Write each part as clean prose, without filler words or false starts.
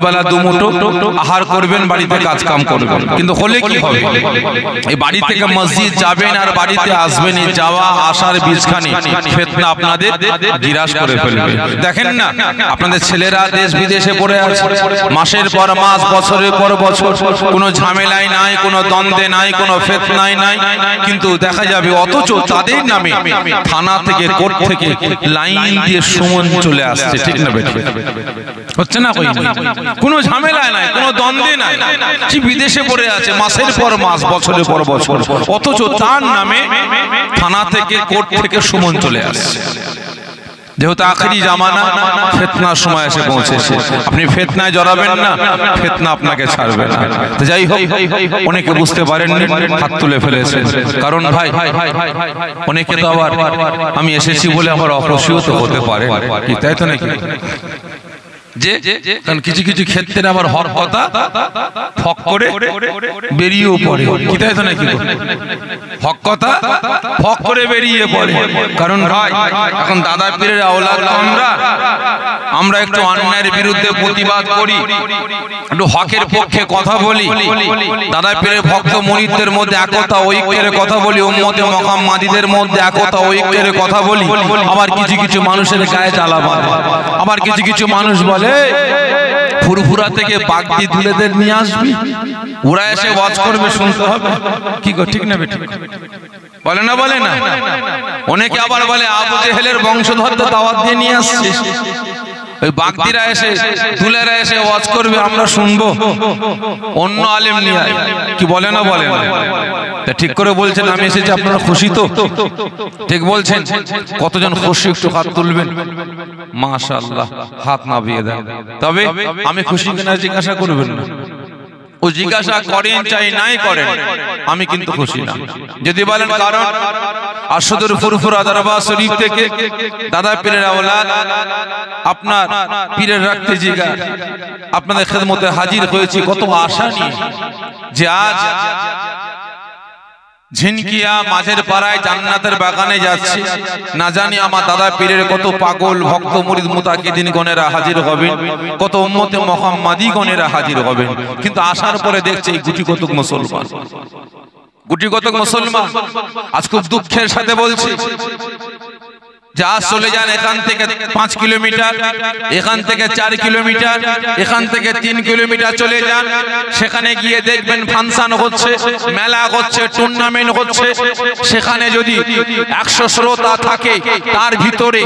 বেলা দুমুঠো আহার করবেন, বাড়িতে কাজ কাম করবেন, কিন্তু হলে কি হবে? এই বাড়ি থেকে মসজিদ যাবেন আর বাড়িতে আসবেন, এই যাওয়া আসার বীজখানি ফিতনা আপনাদের গিরাস করে ফেলবে। দেখেন না, আপনাদের ছেলেরা দেশ বিদেশে পড়ে আছে, মাসের পর মাস, বছরের পর বছর, কোনো ঝামেলাই নাই, কোনো দ্বন্দ্বে নাই, কোনো ফিতনাই নাই, কিন্তু দেখা যাবে অথচ তাদের নামে থানা থেকে, কোর্ট থেকে লাইন দিয়ে সুমন চলে আসছে। ঠিক না বেঠিক? হচ্ছে না? কোনো ঝামেলা নাই, কোনো দ্বন্দ্বে নাই, কি বিদেশে পড়ে আছে মাসের পর মাস, বছরের পর বছর, অথচ তার নামে থানা থেকে, কোর্ট থেকে সুমন চলে আসছে। যেহেতু আখেরি জামানা, ফিতনার সময় এসে পৌঁছেছে, আপনি ফিতনায় জড়াবেন না, ফিতনা আপনাকে ছাড়বে না। তো যাই হোক, অনেকে বুঝতে পারেননি, হাত তুলে ফেলেছে। কারণ ভাই, অনেকে তো আবার আমি এসেছি বলে আবার অখুশিও তো হতে পারে, কি তাই তো নাকি? যে কারণ কিছু কিছু ক্ষেত্রে আবার হক কথা ফক করে বেরিয়েও পড়ে, কি তাই তো নাকি? হক কথা ফক করে বেরিয়ে পড়ে। কারণ ভাই, এখন দাদা পীরের আওলাদ আমরা একটু অন্যায়ের বিরুদ্ধে প্রতিবাদ করি, একটু হকের পক্ষে কথা বলি, দাদা পীরের ভক্ত মুরিদদের মধ্যে একতা ঐক্যের কথা বলি, উম্মতে মুহাম্মাদীদের মধ্যে একতা ঐক্যের কথা বলি। আবার কিছু কিছু মানুষের গায়ে জ্বালা বাঁধে, আবার কিছু কিছু মানুষ বলে ফুরফুরা থেকে বাগদি দুলেদের নিয়ে আসবি, ওরা এসে ওয়াজ করবে, শুনতে হবে। কি গো, ঠিক না বেঠিক? বলে না, বলে না? অনেকে আবার বলে আবু জেহেলের বংশধরদের দাওয়াত দিয়ে নিয়ে আসছে, ওই বাগদিরা এসে, দুলেরা এসে ওয়াজ করবে, আমরা শুনবো, অন্য আলেম নিয়ে আয়। কি বলে না, বলে না? ঠিক করে বলছেন, আমি এসেছি, আপনারা খুশি তো? ঠিক বলছেন? কতজন খুশি একটু হাত তুলবেন? মাশাআল্লাহ, হাত নামিয়ে দেন। তবে আমি খুশি কিনা জিজ্ঞাসা করবেন না, ও জিজ্ঞাসা করেন চাই নাই করেন, আমি কিন্তু খুশি না। যদি বলেন কারণ, আশুদুর ফুরফুরা দরবার শরীফ থেকে দাদা পীরের আওলাদ আপনার পীরের রাখতে জিগা আপনাদের খেদমতে হাজির হয়েছি কত আশা নিয়ে, যে আজ ঝিনকিয়া মাঝের পাড়ায় জান্নাতের বাগানে যাচ্ছি, না জানি আমার দাদা পীরের কত পাগল ভক্ত মুরিদ মুতাকিদিন গণেরা হাজির হবেন, কত উম্মতে মুহাম্মাদী গণেরা হাজির হবেন। কিন্তু আসার পরে দেখছে এই গুটি কতক মুসলমান, গুটি কতক মুসলমান আজ খুব দুঃখের সাথে বলছি, যা চলে যান এখান থেকে 5 কিলোমিটার, এখান থেকে 4 কিলোমিটার, এখান থেকে 3 কিলোমিটার চলে যান, সেখানে গিয়ে দেখবেন ফাংশন হচ্ছে, মেলা হচ্ছে, টুর্নামেন্ট হচ্ছে। সেখানে যদি 100 শ্রোতা থাকে, তার ভিতরে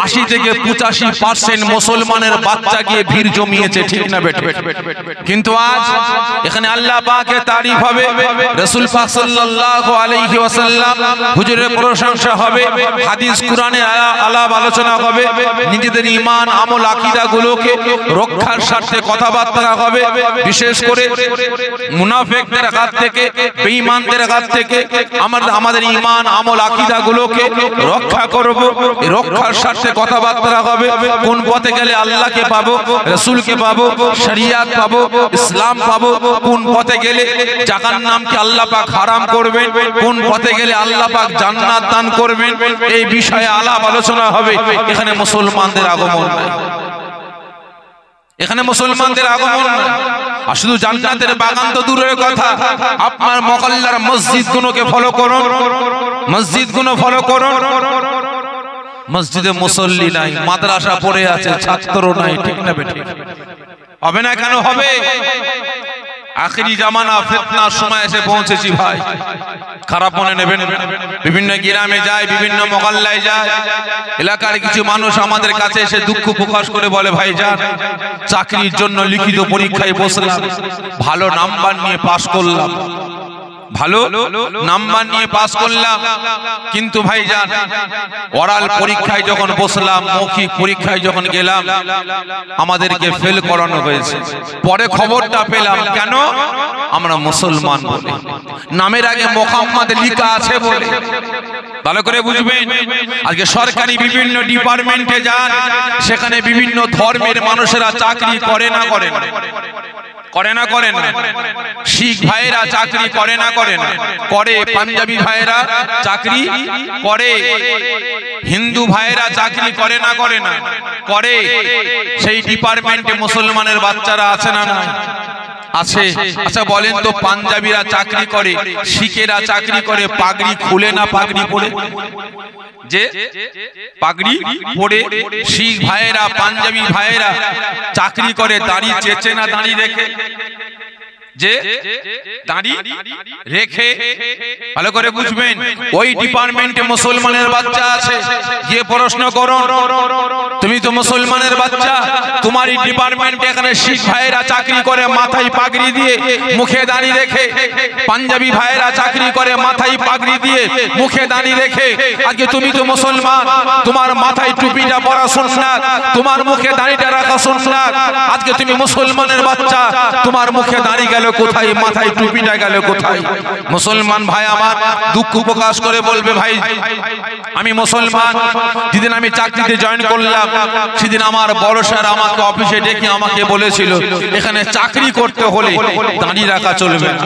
80 থেকে 85% মুসলমানের বাচ্চা গিয়ে ভিড় জমিয়েছে। ঠিক না বেঠিক? কিন্তু আজ এখানে আল্লাহ পাকের তারিফ হবে, রাসূল পাক সাল্লাল্লাহু আলাইহি ওয়াসাল্লাম হুজুরের প্রশংসা হবে, হাদিস কোরআনে আলাপ আলোচনা হবে, নিজেদের ঈমান আমল আকীদা গুলোকে রক্ষার স্বার্থে কথাবার্তা হবে। বিশেষ করে মুনাফিকদের হাত থেকে, বেঈমানদের হাত থেকে আমাদের ঈমান আমল আকীদা গুলোকে রক্ষা করব, এই রক্ষার স্বার্থে কথাবার্তা হবে। কোন পথে গেলে আল্লাহকে পাবো, রাসূলকে পাবো, শরিয়াত পাবো, ইসলাম পাবো, কোন পথে গেলে জাহান্নামকে আল্লাহ পাক হারাম করবেন, কোন পথে গেলে আল্লাহ পাক জান্নাত দান করবেন, এই বিষয়ে আলাপ আলোচনা হবে। এখানে মুসলমানদের আগমন নাই, এখানে মুসলমানদের আগমন নাই। আর শুধু জান্নাতের বাগান তো দূরের কথা, আপনার মহল্লার মসজিদ গুলোকে ফলো করুন, মসজিদ গুলো ফলো করুন। মসজিদে মুসল্লি নাই, মাদ্রাসা পড়ে আছে, ছাত্র নাই। ঠিক না বেঠিক? হবে না, কেন হবে? আখেরি জামানা, ফিতনার সময় এসে পৌঁছেছি ভাই, খারাপ মনে নেবেন। বিভিন্ন গ্রামে যায়, বিভিন্ন মহল্লায় যায়, এলাকার কিছু মানুষ আমাদের কাছে এসে দুঃখ প্রকাশ করে বলে, ভাই যান, চাকরির জন্য লিখিত পরীক্ষায় বসলাম, ভালো নাম্বার নিয়ে পাশ করলাম, ভালো নাম্বার নিয়ে পাস করলাম, কিন্তু ভাইজান ওরাল পরীক্ষায় যখন বসলাম, মৌখিক পরীক্ষায় যখন গেলাম, আমাদেরকে ফেল করানো হয়েছে। পরে খবরটা পেলাম, কেন? আমরা মুসলমান বলে, নামের আগে মুহাম্মদ লেখা আছে বলে। ভালো করে বুঝবেন, আজকে সরকারি বিভিন্ন ডিপার্টমেন্টে যান, সেখানে বিভিন্ন ধর্মের মানুষেরা চাকরি করে না, করে করে না করে না? শিখ ভাইরা চাকরি করে না করে না? করে। পাঞ্জাবি ভাইরা চাকরি করে। হিন্দু ভাইরা চাকরি করে না করে না? করে। সেই ডিপার্টমেন্টে মুসলমানের বাচ্চারা আছে না না? আছে। আচ্ছা বলেন তো, পাঞ্জাবিরা চাকরি করে, শিখেরা চাকরি করে, পাগড়ি খুলে না পাগড়ি পরে? যে পাগড়ি পরে শিখ ভাইয়েরা পাঞ্জাবি ভাইয়েরা চাকরি করে, দাড়ি চেচে না দাড়ি রেখে? যে দাড়ি রেখে। ভালো করে বুঝবেন, ওই ডিপার্টমেন্টে মুসলমানের বাচ্চা আছে, গিয়ে প্রশ্ন করো, তুমি তো মুসলমানের বাচ্চা, তোমার এই ডিপার্টমেন্টে এখানে শিখ ভাইয়েরা চাকরি করে মাথায় পাগড়ি দিয়ে মুখে দাড়ি রেখে, পাঞ্জাবি ভাইয়েরা চাকরি করে মাথায় পাগড়ি দিয়ে মুখে দাড়ি রেখে, আজকে তুমি তো মুসলমান, তোমার মাথায় টুপিটা পরা সুন্নাত, তোমার মুখে দাড়িটা রাখা সুন্নাত, আজকে তুমি মুসলমানের বাচ্চা, তোমার মুখে দাড়ি গেল কোথায়, মাথায় টুপিটা গেল কোথায়? মুসলমান ভাই আমার দুঃখ প্রকাশ করে বলবে, ভাই আমি মুসলমান, যেদিন আমি চাকরিতে জয়েন করলাম সেদিন আমার বড় স্যার আমাকে অফিসে ডেকে আমাকে বলেছিল, এখানে চাকরি করতে হলে দাড়ি রাখা চলবে না,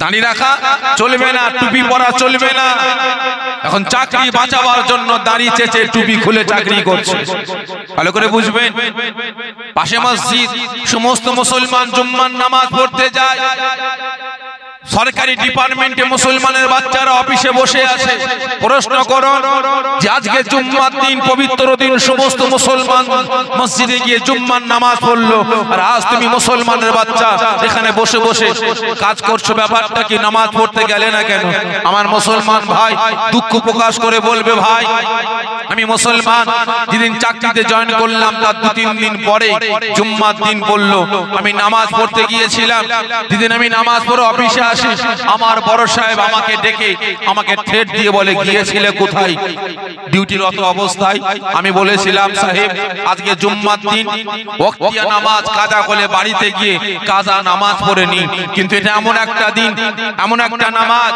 দাড়ি রাখা চলবে না, টুপি পরা চলবে না। এখন চাকরি বাঁচাবার জন্য দাড়ি চেচে টুপি খুলে চাকরি করছে। ভালো করে বুঝবেন, পাশে মসজিদ, সমস্ত মুসলমান জুম্মার নামাজ পড়তে যায়, সরকারি ডিপার্টমেন্টে মুসলমানের বাচ্চারা অফিসে বসে আছে। প্রশ্ন করো যে আজকে জুম্মার দিন, পবিত্র দিন, সমস্ত মুসলমান মসজিদে গিয়ে জুম্মার নামাজ পড়লো, আর আজ তুমি মুসলমানের বাচ্চা এখানে বসে বসে কাজ করছো, ব্যাপারটা কি? নামাজ পড়তে গেলে না কেন? আমার মুসলমান ভাই দুঃখ প্রকাশ করে বলবে, ভাই আমি মুসলমান, যেদিন চাকরিতে জয়েন করলাম তার 2-3 দিন পরে জুম্মার দিন পড়লো, আমি নামাজ পড়তে গিয়েছিলাম, যেদিন আমি নামাজ পড়ে অফিসে আসি, আমার বড় সাহেব আমাকে ডেকে আমাকে থ্রেট দিয়ে বলে, গিয়েছিলে কোথায়? ডিউটিরত অবস্থায়। আমি বলেছিলাম, সাহেব আজকে জুম্মার দিন, ওয়াক্তিয়া নামাজ কাজা করে বাড়িতে গিয়ে কাজা নামাজ পড়ে নি, কিন্তু এটা এমন একটা দিন, এমন একটা নামাজ,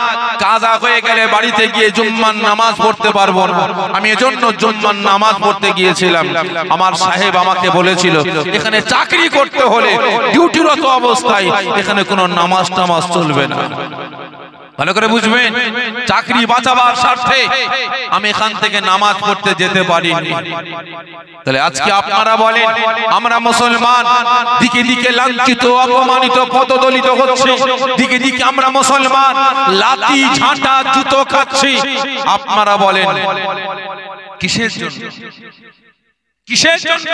কাজা হয়ে গেলে বাড়িতে গিয়ে জুম্মার নামাজ পড়তে পারবো না, আমি এজন্য জুম্মার নামাজ পড়তে গিয়েছিলাম। আমার সাহেব আমাকে বলেছিল, এখানে চাকরি করতে হলে ডিউটিরত অবস্থায় এখানে কোনো নামাজ টামাজ চলবে না। ভালো করে বুঝবেন, চাকরি বাঁচাবার স্বার্থে আমি এখান থেকে নামাজ পড়তে যেতে পারিনি। তাহলে আজকে আপনারা বলেন, আমরা মুসলমান, দিকে দিকে লাঞ্ছিত, অপমানিত, পদদলিত হচ্ছে, দিকে দিকে আমরা মুসলমান লাঠি ঝাঁটা জুতো খাচ্ছি, আপনারা বলেন কিসের জন্য? কিসের জন্য?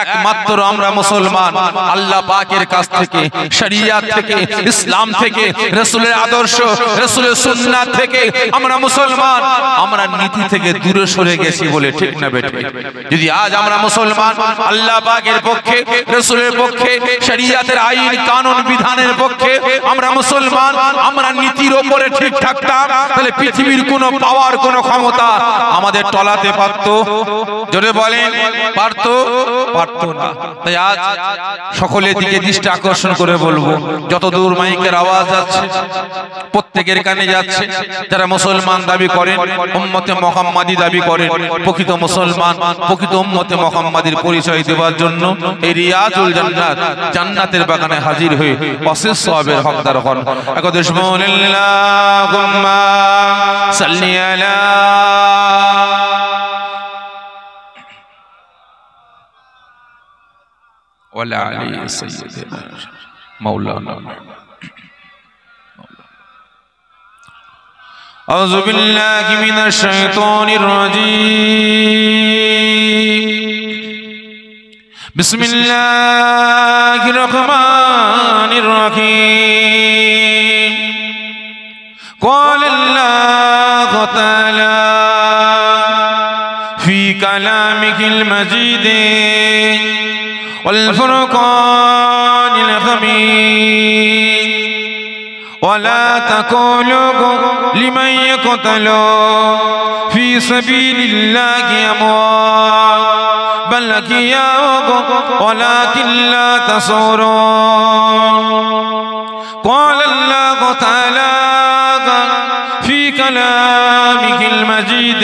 একমাত্র আমরা মুসলমান আল্লাহ পাকের কাছ থেকে, শরিয়ত থেকে, ইসলাম থেকে, রাসূলের আদর্শ, রাসূলের সুন্নাত থেকে আমরা মুসলমান, আমরা নীতি থেকে দূরে সরে গেছি বলে, ঠিক না বেঠিক? যদি আজ আমরা মুসলমান আল্লাহ পাকের পক্ষে, রাসূলের পক্ষে, শরিয়তের আইন কানুন বিধানের পক্ষে আমরা মুসলমান, আমরা নীতির উপরে ঠিক থাকতাম, তাহলে পৃথিবীর কোনো পাওয়ার, কোনো ক্ষমতা আমাদের টলাতে পারতো? জোরে বলেন, পারতো? পারতো না। তাই আজ সকলের দিকে দৃষ্টি আকর্ষণ করে বলবো, যত দূর মাইকের আওয়াজ যাচ্ছে প্রত্যেকের কানে যাচ্ছে, যারা মুসলমান দাবি করেন, উম্মতে মুহাম্মাদি দাবি করেন, প্রকৃত মুসলমান, প্রকৃত উম্মতে মুহাম্মাদির পরিচয় দেওয়ার জন্য এই রিয়াজুল জান্নাত, জান্নাতের বাগানে হাজির হয়ে অশেষ সওয়াবের হকদার হন। একদা বিসমিল্লাহুম্মা সাল্লি আলা ওয়ালা আলি সাইয়্যিদিনা মাওলানা। আউযু বিল্লাহি মিনাশ শাইতানির রাজীম। বিসমিল্লাহির রহমানির রহিম। ক্বালাল্লাহু তাআলা ফি কালামিহিল মাজিদ والفرقان الحميد ولا تقولوا لمن يقتل في سبيل الله أموات بل أحياء ولكن لا تشعرون. قال الله تعالى في كلامه المجيد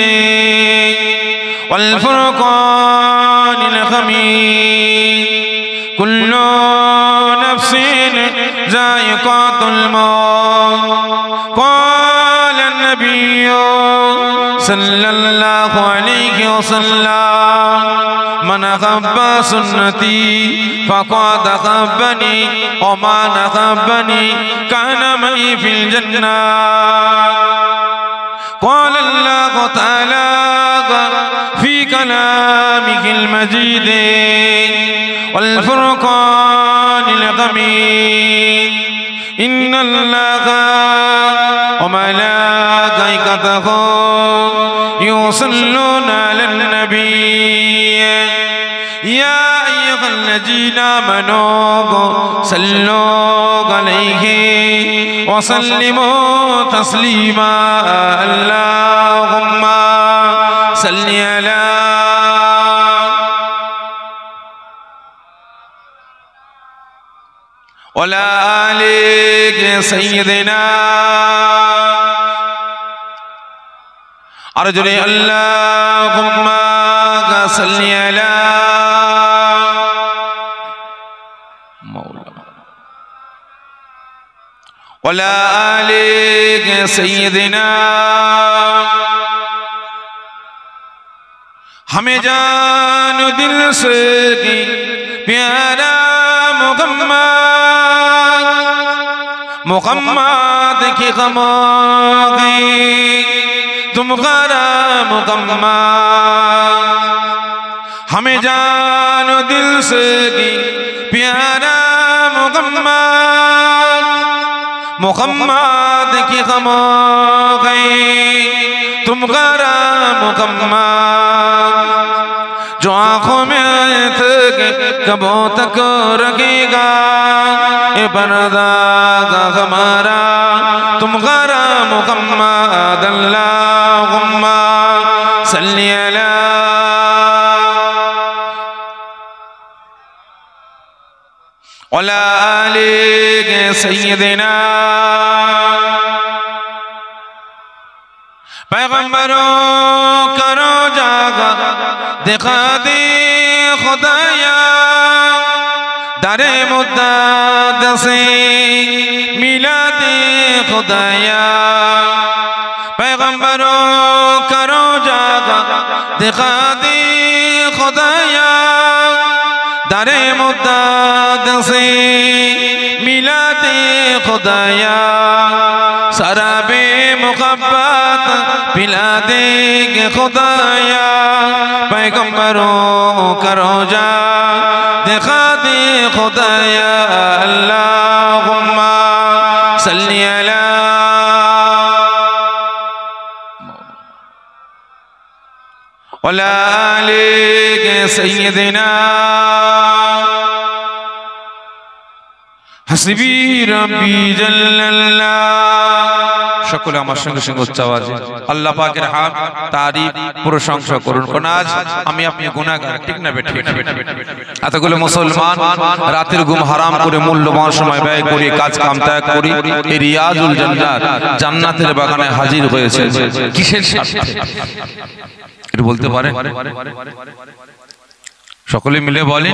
والفرقان الحميد كل जायकातुल मौत قال النبي صلى الله عليه وسلم من أحب سنتي فقد أحبني ومن أحبني كان معي في الجنة قال الله تعالى في كلامه المجيد والفرقان الحميد إن الله وملائكته يصلون على النبي يا أيها الذين آمنوا صلوا عليه وسلموا تسليما اللهم صل على وعلى آل سيدنا أرجو اللهم صل على مولانا وعلى آل سيدنا हमें जान दिल से प्यारा मुहम्मद की खमागी तुम्हारा मुहम्मद हमें जान दिल से प्यारा मुहम्मद की खमागी तुम्हारा मुहम्मद जो आँखों में कबों तक रखेगा ये बरदा हमारा तुम्हारा मुहम्मद अल्लाहुम्मा सल्ली अला वअला आलि सय्यिदिना पैगंबरों करो जागा दिखा दे खुदाया दरे मुद्दत से मिला दे खुदाया पैगंबरों करो जागा दिखा दे खुदाया दरे मुद्दत से मिला दे खुदाया शराबे मुहब्बत पिला देंगे खुदाया पैगंबरों करो जा दिखा दे खुदाया अल्लाहुम्मा सल्ली अला वअला आलि सय्यिदिना हस्बी रब्बी जल्लल्लाह সকলে আমার সঙ্গে সঙ্গে উচ্চ আওয়াজে আল্লাহ পাকের হামদ তারিফ প্রশংসা করুন কোন আজ আমি আপনি গুনাহগার ঠিক না বেঠিক এতগুলো মুসলমান রাতের ঘুম হারাম করে মূল্যবান সময় ব্যয় করে কাজ কাম ত্যাগ করে এই রিয়াজুল জান্নাত জান্নাতের বাগানে হাজির হয়েছে কিসের স্বার্থে এটা বলতে পারেন সকলে মিলে বলেন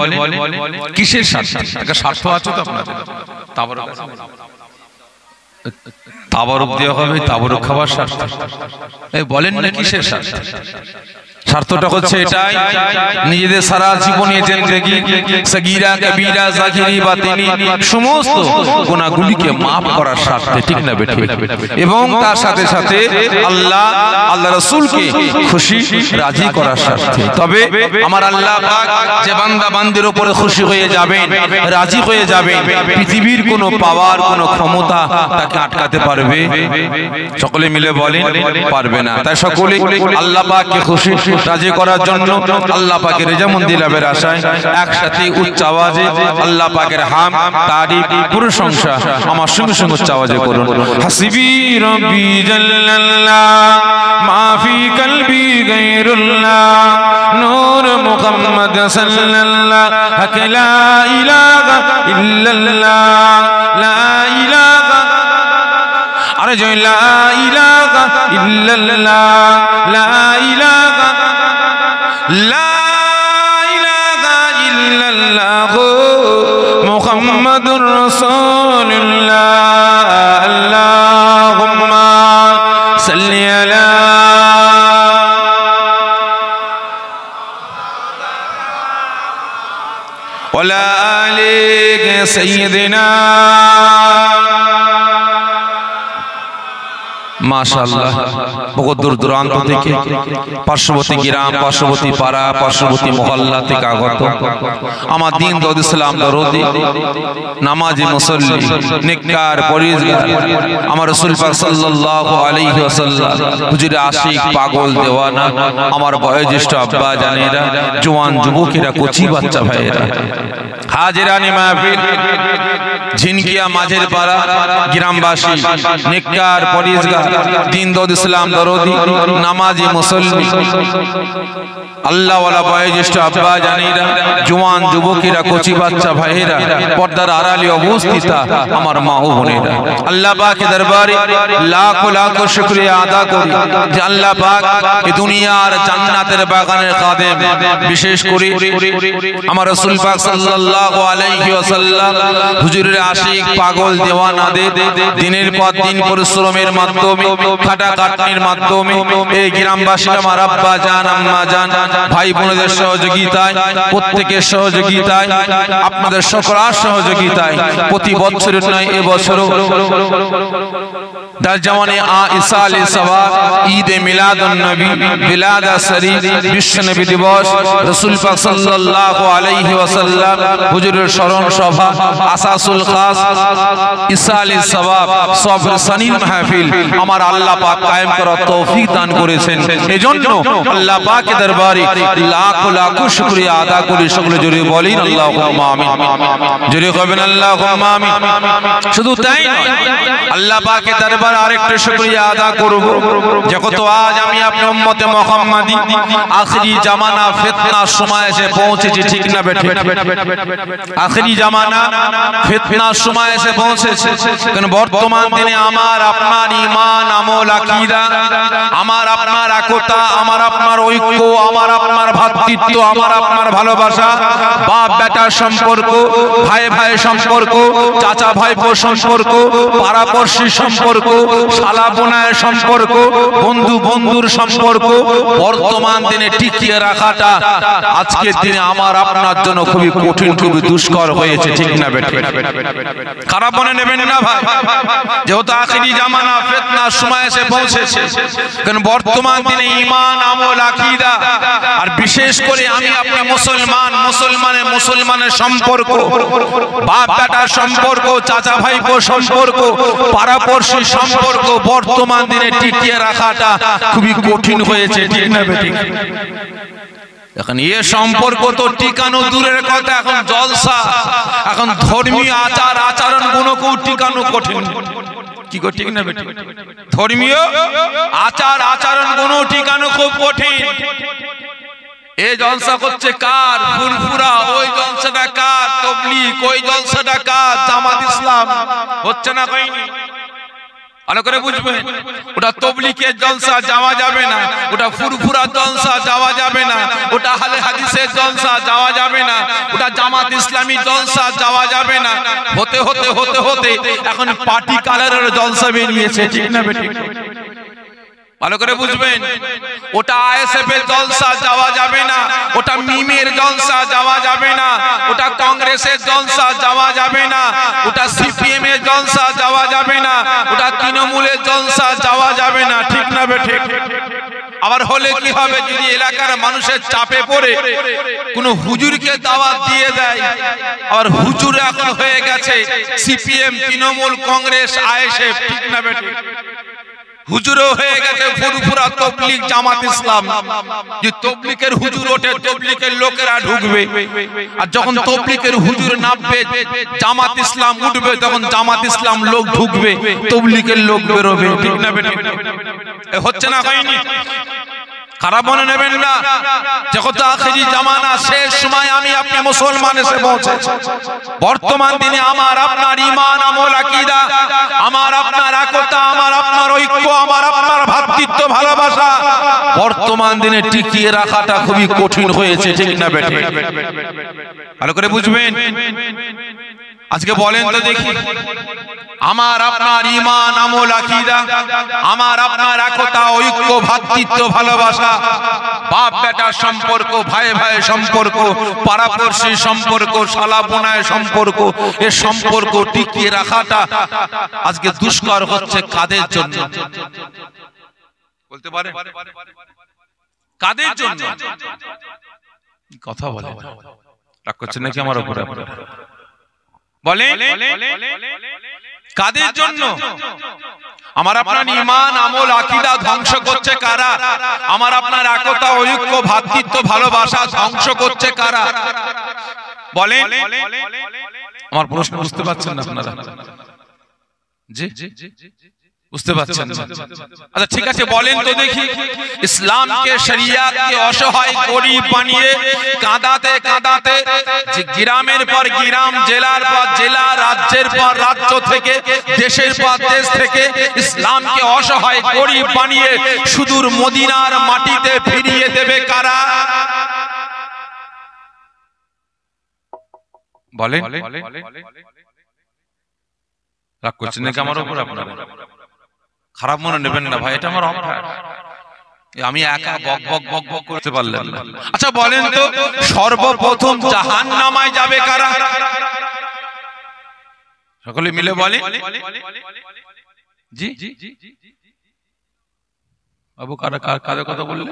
কিসের স্বার্থে একটা স্বার্থ আছে তো আপনাদের তাবারুক দেওয়া হবে তাবারুক খাবার স্বার্থে বলেন না কিসের স্বার্থে স্বার্থটা হচ্ছে এটাই নিজেদের সারা জীবনের জিন্দেগি সগীরা কবীরা জাহিরি বাতিনি সমস্ত গুনাহগুলিকে maaf করার স্বার্থে ঠিক না বেঠিক এবং তার সাথে সাথে আল্লাহ রাসূলকে খুশি রাজি করার স্বার্থে তবে আমার আল্লাহ পাক যে বান্দা বান্দির উপরে খুশি হয়ে যাবেন রাজি হয়ে যাবেন পৃথিবীর কোনো পাওয়ার কোনো ক্ষমতা তাকে আটকাতে পারবে সকলে মিলে বলেন পারবে না তাই সকলে আল্লাহ পাককে খুশি রাজি করার জন্য আল্লাহ পাকের রেজামন্দি লাভের আশায় একসাথে উচ্চ আওয়াজে আল্লাহ পাকের হামদ তারিফ প্রশংসা আমার সঙ্গে সঙ্গে উচ্চ আওয়াজে করুন হাসবি রব্বি জাল্লাল্লাহ মা ফি কলবি গায়রুল্লাহ নূর মুহাম্মদ সাল্লাল্লাহ হক লা ইলাহা ইল্লাল্লাহ লা ইলাহা আরে জয় লা ইলাহা ইল্লাল্লাহ লা ইলাহা لا إله إلا الله মুহাম্মাদুর রাসূলুল্লাহ আল্লাহুম্মা সাল্লি আলা ওয়ালা আলি সাইয়্যিদিনা মাশাআল্লাহ। বহু দূর দূরান্ত থেকে পার্শ্ববর্তী গ্রাম, পার্শ্ববর্তী পাড়া, পার্শ্ববর্তী মহল্লা থেকে আগত আমার দিন দরুদ ইসলাম দরদি নামাজি মুসল্লি নেককার পরহেজগার আমার রাসূল পাক সাল্লাল্লাহু আলাইহি ওয়াসাল্লাম হুজুরে আশিক পাগল দেওয়ানা আমার বয়োজ্যেষ্ঠ আব্বা জানেরা, জওয়ান যুবকেরা, কচি বাচ্চা ভাইয়েরা, হাজিরানি মাহফিল, ঝিনকিয়া মাঝের পাড়া গ্রামবাসী, নেককার পরহেজগার দিন দরুদ ইসলাম দরদি নামাজি মুসল্লি আল্লাহ ওয়ালা বয়োজ্যেষ্ঠ আব্বা জানেরা, জওয়ান যুবকেরা, কচি বাচ্চা ভাইয়েরা, পর্দার আড়ালে অবস্থিত আমার মা ও বোনেরা, আল্লাহ পাকের দরবারে লাখো লাখো শুকরিয়া আদা করি যে আল্লাহ পাক এই দুনিয়ার জান্নাতের বাগানের খাদেম, বিশেষ করে আমার রাসূল পাক সাল্লাল্লাহু আলাইহি ওয়াসাল্লাম হুজুরের আশিক পাগল দেওয়ানাদের দিনের পর দিন পরিশ্রমের মাধ্যমে, খাটাখাটনির মাধ্যমে এই গ্রামবাসীর আমার আব্বা জান, আম্মা জান, ভাই বোনদের সহযোগিতায়, প্রত্যেকের সহযোগিতায়, আপনাদের সকলের সহযোগিতায় প্রতি বছরের নয় এবছরও দারজাওয়ানে ইসাল সওয়াব, ঈদ মিলাদুন নবী, বিলাদা শরীফ, বিশ্ব নবী দিবস, রাসূল পাক সাল্লাল্লাহু আলাইহি ওয়াসাল্লাম হুজুরের স্মরণ সভা, আসাসুল খাস, ইসাল সওয়াব, সবর সানির মাহফিল আমার আল্লাহ পাক কায়েম করার তৌফিক দান করেছেন। এজন্য আল্লাহ পাকের দরবারে লাখো লাখো শুকরিয়া আদা করি। সকলে জোরে বলেন আল্লাহুম্মা আমিন, জোরে কবেন আল্লাহুম্মা আমিন। শুধু তাই নয়, আল্লাহ পাকের দরবারে আরেকটা শুকরিয়া আদা করব, যখন আজ আমি আপনি উম্মতে মুহাম্মাদি আখিরি জামানা ফিতনার সময় এসে পৌঁছেছি, ঠিক না বেঠিক? আখিরি জামানা ফিতনার সময় এসে পৌঁছেছে। কারণ বর্তমান দিনে আমার আপনার ঈমান, আমল, আকীদা, আমার আপনার একতা, আমার আপনার ঐক্য, আমার আপনার ভ্রাতৃত্ব, আমার আপনার ভালোবাসা, বাপ বেটার সম্পর্ক, ভাই ভাই সম্পর্ক, চাচা ভাইপো সম্পর্ক, পাড়াপড়শি সম্পর্ক, শালা বোনের সম্পর্ক, বন্ধু বন্ধুর সম্পর্ক বর্তমান দিনে টিকিয়ে রাখাটা আজকের দিনে আমার আপনার জন্য খুবই কঠিন, খুবই দুষ্কর হয়েছে, ঠিক না বেঠিক? খারাপ মনে নেবেন না ভাই, যেহেতু আখিরি জামানা ফিতনার সময় এসে পৌঁছেছে। কারণ বর্তমান দিনে ঈমান, আমল, আকীদা আর বিশেষ করে আমি আপনি মুসলমান, মুসলমানের সম্পর্ক, বাপ বেটার সম্পর্ক, চাচা ভাইপো সম্পর্ক, পাড়াপড়শির সম্পর্ক বর্তমান দিনে টিকিয়ে রাখাটা খুবই কঠিন হয়েছে, ঠিক না বেঠিক? এখন এ সম্পর্ক তো টিকানো দূরের কথা, এখন জলসা, এখন ধর্মীয় আচার আচরণ গুলোকেও টিকানো কঠিন, কি গো, ঠিক না বেঠিক? ধর্মীয় আচার আচরণ গুলো টিকানো খুব কঠিন। এই জলসা করছে কার? ফুরফুরা। ওই জলসাটা কার? তাবলীগ। ওই জলসাটা কার? জামাত ইসলাম। হচ্ছে না কইনি? ভালো করে বুঝবেন, ওটা তাবলীগের জলসা, যাওয়া যাবে না। ওটা ফুরফুরা জলসা, যাওয়া যাবে না। ওটা আহলে হাদিসের জলসা, যাওয়া যাবে না। ওটা জামাত ইসলামী জলসা, যাওয়া যাবে না। হতে হতে হতে হতে এখন পার্টি কালারের জলসা বেরিয়েছে, ঠিক না বেঠিক? ভালো করে বুঝবেন, ওটা আইএসএফ এর জলসা, যাওয়া যাবে না। ওটা মিমের জলসা, যাওয়া যাবে না। ওটা কংগ্রেসের জলসা, যাওয়া যাবে না। ওটা সিপিএম এর জলসা, যাওয়া যাবে না। ওটা তৃণমূলের জলসা, যাওয়া যাবে না, ঠিক না বেঠিক? আবার হলে কি হবে, যদি এলাকার মানুষের চাপে পড়ে কোন হুজুরকে দাওয়াত দিয়ে দেয়, আর হুজুর এখন হয়ে গেছে সিপিএম, তৃণমূল, কংগ্রেস, আইএসএফ, ঠিক না বেঠিক? হুজুরও হয়ে গেছে ফুরফুরা, তাবলীগ, জামাত ইসলাম। যে তাবলীগের হুজুর ওঠে, তাবলীগের লোকেরা ঢুকবে, আর যখন তাবলীগের হুজুর নামবে, জামাত ইসলাম উঠবে, তখন জামাত ইসলাম লোক ঢুকবে, তাবলীগের লোক বেরোবে, ঠিক না বেঠিক? হচ্ছে না, হয়নি? খারাপ মনে নেবেন না, যখন আখিরি জামানা শেষ সময় আমি আপনি মুসলমান এসে পৌঁছেছে। বর্তমান দিনে আমার আপনার ঈমান, আমল, আকীদা, আমার আপনার একতা, আমার আপনার ঐক্য, আমার আপনার ভ্রাতৃত্ব, ভালোবাসা বর্তমান দিনে টিকিয়ে রাখাটা খুবই কঠিন হয়েছে, ঠিক না বেঠিক? ভালো করে বুঝবেন। আজকে বলেন তো দেখি, আমার আপনার ঈমান, আমল, আকীদা, আমার আপনার একতা, ঐক্য, ভ্রাতৃত্ব, ভালোবাসা, বাপ বেটার সম্পর্ক, ভাই ভাই সম্পর্ক, পাড়াপড়শির সম্পর্ক, শালা বোনায় সম্পর্ক, এই সম্পর্ক টিকিয়ে রাখাটা আজকে দুষ্কর হচ্ছে কাদের জন্য? বলতে পারেন কাদের জন্য? কথা বলে রাগ করছেন নাকি আমার উপরে? বলে কাদের জন্য? আমার আপনার ঈমান, আমল, আকীদা ধ্বংস করছে কারা? আমার আপনার একতা, ঐক্য, ভ্রাতৃত্ব, ভালোবাসা ধ্বংস করছে কারা? বলেন। আমার প্রশ্ন বুঝতে পারছেন না আপনারা? জি বুঝতে পারছেন না? আচ্ছা ঠিক আছে, বলেন তো দেখি, ইসলামকে, শরিয়াতকে অসহায় গরিব বানিয়ে কাঁদাতে কাঁদাতে যে গ্রামের পর গ্রাম, জেলার পর জেলা, রাজ্যের পর রাজ্য থেকে, দেশের পর দেশ থেকে ইসলামকে অসহায় গরিব বানিয়ে সুদূর মদিনার মাটিতে ফিরিয়ে দেবে কারা? বলেন। রাগ করছেন নাকি আমার উপর আপনারা? খারাপ মনে নেবেন না ভাই, এটা আমার অভ্যাস, আমি একা বক বক বক বক করতে পারলাম না। আচ্ছা বলেন তো, সর্বপ্রথম জাহান্নামায় যাবে কারা? সকলে মিলে বলে। জি বাবু, কারা কথা বললেন?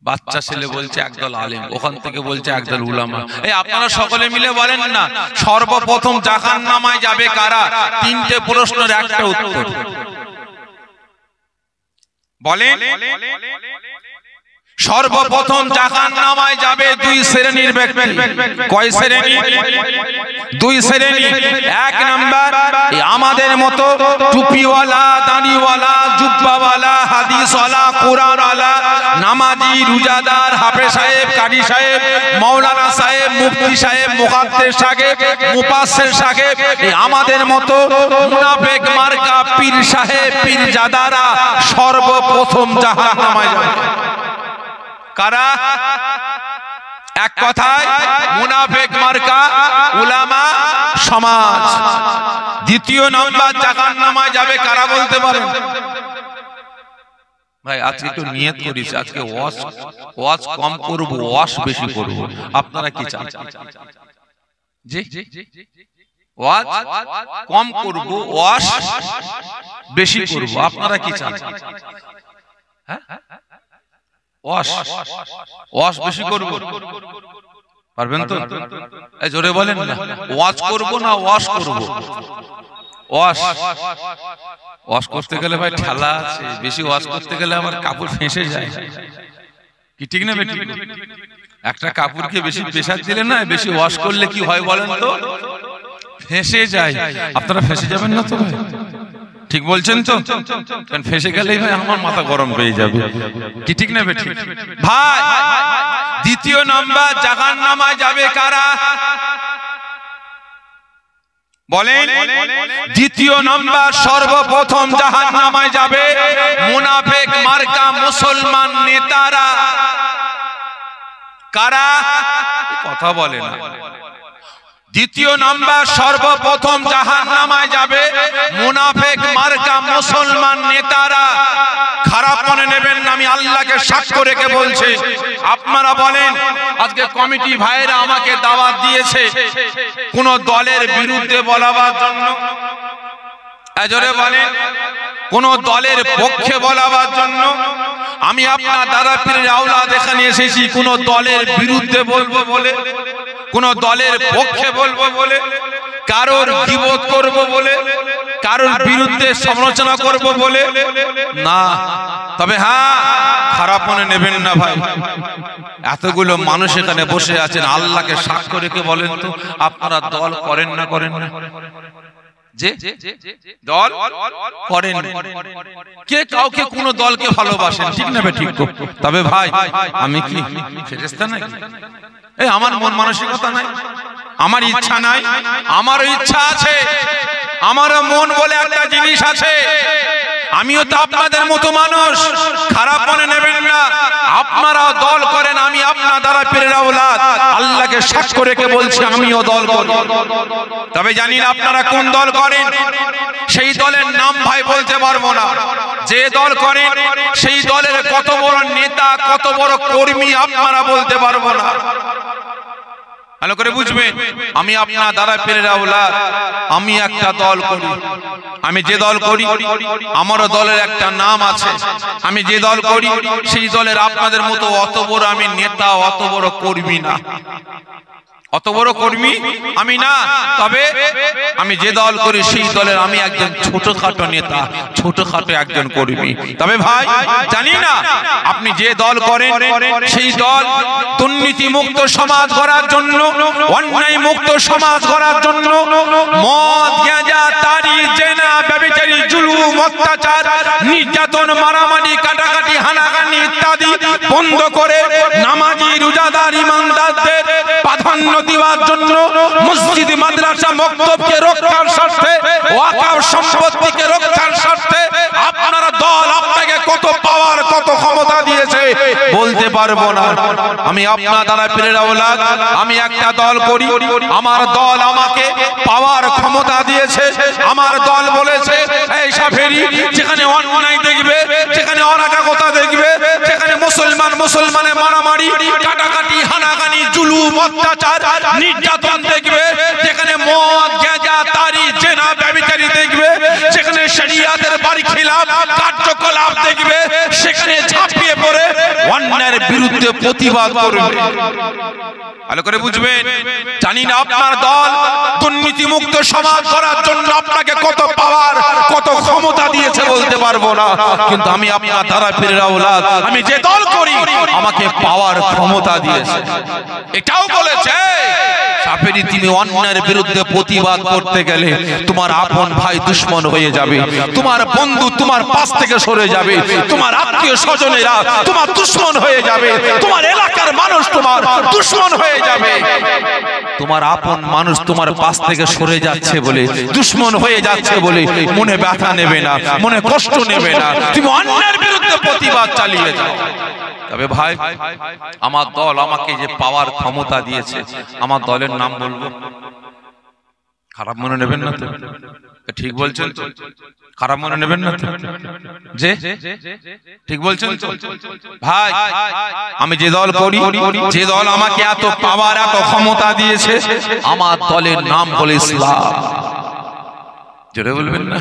বাচ্চা ছেলে বলছে একদল আলেম, ওখান থেকে বলছে একদল উলামা। এই আপনারা সকলে মিলে বলেন না, সর্বপ্রথম জাহান্নামায় যাবে কারা? তিনটে প্রশ্নের একটা উত্তর বলেন। সর্বপ্রথম জাহান্নামায় যাবে দুই শ্রেণীর ব্যক্তি। কয় শ্রেণী? দুই শ্রেণী। এক নাম্বার, আমাদের মতো টুপিওয়ালা, দাড়িওয়ালা, জুব্বাওয়ালা, হাদিসওয়ালা, কোরআনওয়ালা, নামাজি, রোজাদার, হাফেজ সাহেব, কারি সাহেব, মাওলানা সাহেব, মুফতি সাহেব, মুহাদ্দিস সাহেব, মুফাসসির সাহেব, আমাদের মতো মুনাফিক মার্কা পীর সাহেব, পীরজাদারা সর্বপ্রথম জাহান্নামায় যাবে। কারা? এক কথায় মুনাফিক মার্কা উলামা সমাজ। দ্বিতীয় নম্বর জাহান্নামায় যাবে কারা বলতে পারেন? ভাই আজকে একটু নিয়ত করিস, আজকে ওয়াজ কম করব, ওয়াশ বেশি করব। আপনারা কি চান? জি ওয়াজ কম করব, ওয়াশ বেশি করব। আপনারা কি চান? হ্যাঁ, ওয়াশ বেশি করব, পারবেন তো? এই জোরে বলেন না, ওয়াজ করব না ওয়াশ করব? ওয়াশ করতে গেলে ভাই ঠেলা আছে, বেশি ওয়াশ করতে গেলে আমার কাপড় ফেঁসে যায়, কি ঠিক না বেটি? একটা কাপড়কে বেশি প্রেসার দিলে না, বেশি ওয়াশ করলে কি হয় বলেন তো? ফেঁসে যায়। আপনারা ফেঁসে যাবেন না তো ভাই? ঠিক বলছেন তো? কারণ ফেঁসে গেলেই ভাই আমার মাথা গরম হয়ে যাবে, কি ঠিক না বেটি? ভাই দ্বিতীয় নাম্বার জাহান্নামায় যাবে কারা বলেন? দ্বিতীয় নাম্বার, সর্বপ্রথম জাহান্নামায় যাবে মুনাফিক মার্কা মুসলমান নেতারা। কারা? কথা বলে না। দ্বিতীয় নাম্বার, সর্বপ্রথম জাহান্নামায় যাবে মুনাফিক মার্কা মুসলমান নেতারা। খারাপ মনে নেবেন না, আমি আল্লাহকে সাক্ষ্য রেখে বলছি। আপনারা বলেন, আজকে কমিটি ভাইরা আমাকে দাওয়াত দিয়েছে কোন দলের বিরুদ্ধে বলাবার জন্য, জোরে বলেন, কোন দলের পক্ষে বলাবার জন্য। আমি আপনার দাদা পীরের আওলাদ এখানে এসেছি কোন দলের বিরুদ্ধে বলবো বলে, কোন দলের পক্ষে বলবো বলে, কারোর গীবত করব বলে, কারোর বিরুদ্ধে সমালোচনা করব বলে না। তবে হ্যাঁ, খারাপ মনে নেবেন না ভাই, এতগুলো মানুষ এখানে বসে আছেন, আল্লাহকে সাক্ষ্য রেখে বলেন তো, আপনারা দল করেন না করেন না? যে দল করেন, কে কাউকে কোন দলকে ভালোবাসেন, ঠিক না? ঠিক। তবে ভাই আমি কি ফেরেশতা নাকি? এই আমার মন মানসিকতা নাই, আমার ইচ্ছা নাই? আমারও ইচ্ছা আছে, আমারও মন বলে একটা জিনিস আছে, আমিও তো আপনাদের মতো মানুষ, খারাপ মনে নেবেন না। আপনারা দল করেন, আমি আপনার দ্বারা পীরের আওলাদ, আল্লাহকে সাক্ষ্য রেখে বলছি আমিও দল করি। তবে জানি না আপনারা কোন দল করেন, সেই দলের নাম ভাই বলতে পারবো না। যে দল করেন সেই দলের কত বড় নেতা, কত বড় কর্মী আপনারা বলতে পারবো না। ভালো করে বুঝবেন, আমি আপনার দ্বারা পীরের আওলাদ, আমি একটা দল করি। আমি যে দল করি আমারও দলের একটা নাম আছে। আমি যে দল করি সেই দলের আপনাদের মতো অত বড় আমি নেতা, অত বড় কর্মী না, অত বড় কর্মী আমি না। তবে আমি যে দল করি সেই দলের আমি একজন ছোটখাটো নেতা, ছোটখাটো একজন কর্মী। তবে ভাই জানি না আপনি যে দল করেন সেই দল দুর্নীতি মুক্ত সমাজ গড়ার জন্য, অন্যায় মুক্ত সমাজ গড়ার জন্য, মদ, গাঁজা, তারি, জেনা, ব্যভিচারী, জুলুম, অত্যাচার, নির্যাতন, মারামারি, কাটাকাটি, হানাহানি ইত্যাদি বন্ধ করে নামাজি, রোজাদার, ইমানদারদের প্রাধান্য দেওয়ার জন্য, মসজিদ, মাদ্রাসা, মক্তবকে রক্ষার স্বার্থে, ওয়াকফ সম্পত্তিকে রক্ষার স্বার্থে আপনারা দল আপনাকে কত পাওয়ার, কত ক্ষমতা দিয়েছে বলতে পারবো না। আমি আপনার দ্বারা পীরের আওলাদ, আমি একটা দল করি। আমার দল আমাকে পাওয়ার ক্ষমতা দিয়েছে। আমার দল বলেছে এই সাফেরি, যেখানে অন্যায় দেখবে, যেখানে অরাজকতা দেখবে, যেখানে মুসলমানের মারামারি, কাটাকাটি, হানাহানি, জুলুম, অত্যাচার, নির্যাতন দেখবে, যেখানে মদ, গাঁজা, তারি, জেনা, ব্যভিচারী দেখবে, যেখানে শরিয়াতের বাড়ি খিলাফ কার্যকলাপ দেখবে, সেখানে ঝাঁপিয়ে পড়ে অন্যায়ের বিরুদ্ধে প্রতিবাদ করবে। ভালো করে বুঝবেন, জানি না আপনার দল দুর্নীতি মুক্ত সমাজ করার জন্য আপনাকে কত পাওয়ার, কত ক্ষমতা দিয়েছে বলতে পারবো না। কিন্তু আমি আপনার দ্বারা পীরের আওলাদ, আমি যে দল করি আমাকে পাওয়ার ক্ষমতা দিয়েছে। এটাও বলেছে সাফেরি, তুমি অন্যায়ের বিরুদ্ধে প্রতিবাদ করতে গেলে তোমার আপন ভাই দুশ্মন হয়ে যাবে, তোমার বন্ধু তোমার পাশ থেকে সরে যাবে, তোমার আত্মীয় স্বজনেরা তোমার দুশ্মন হয়ে যাবে, তোমার এলাকার মানুষ তোমার দুশ্মন হয়ে যাবে। তোমার আপন মানুষ তোমার পাশ থেকে সরে যাচ্ছে বলে, দুশ্মন হয়ে যাচ্ছে বলে মনে ব্যথা নেবে না, মনে কষ্ট নেবে না, তুমি অন্যায়ের বিরুদ্ধে প্রতিবাদ চালিয়ে যাও। তবে ভাই আমার দল আমাকে যে পাওয়ার ক্ষমতা দিয়েছে, আমার দলের নাম বলবো, খারাপ মনে নেবেন না তো? ঠিক বলছেন তো? খারাপ মনে নেবেন না তো? যে ঠিক বলছেন তো? ভাই আমি যে দল করি, যে দল আমাকে এত পাওয়ার, এত ক্ষমতা দিয়েছে, আমার দলের নাম হলো ইসলাম। জোরে বলবেন না?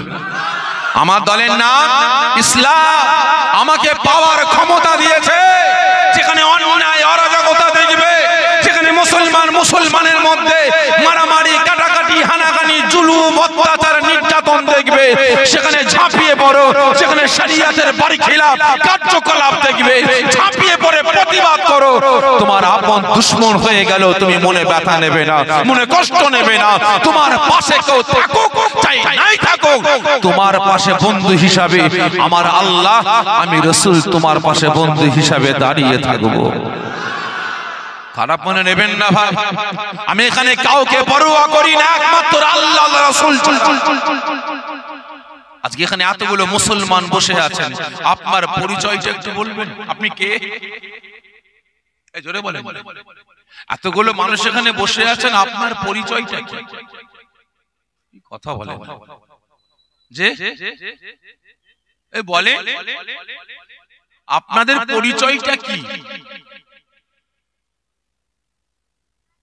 আমার দলের নাম ইসলাম। আমাকে পাওয়ার ক্ষমতা দিয়েছে, যেখানে অন্যায়, অরাজকতা দেখবে, যেখানে মুসলমানের মধ্যে মারামারি, কাটাকাটি, হানাহানি, জুলুম, অত্যাচার, নির্যাতন দেখবে, সেখানে ঝাঁপিয়ে পড়ো। যেখানে শরিয়াতের বাড়ি খিলাফ কার্যকলাপ দেখবে, ঝাঁপিয়ে পড়ে প্রতিবাদ করো। তোমার আপন দুশ্মন হয়ে গেল, তুমি মনে ব্যথা নেবে না, মনে কষ্ট নেবে না। তোমার পাশে কেউ থাকুক চাই নাই থাকুক, তোমার পাশে বন্ধু হিসাবে আমার আল্লাহ, আমি রাসূল তোমার পাশে বন্ধু হিসাবে দাঁড়িয়ে থাকবো। খারাপ মনে নেবেন না ভাই, আমি এখানে কাউকে পরোয়া করি না, একমাত্র আল্লাহ আল্লাহ রাসূল। আজকে এখানে এতগুলো মুসলমান বসে আছেন, আপনার পরিচয়টা একটু বলবেন, আপনি কে? এই জোরে বলেন। এতগুলো মানুষ এখানে বসে আছেন, আপনার পরিচয়টা কি? কথা বলেন যে এই বলে, আপনাদের পরিচয়টা কি?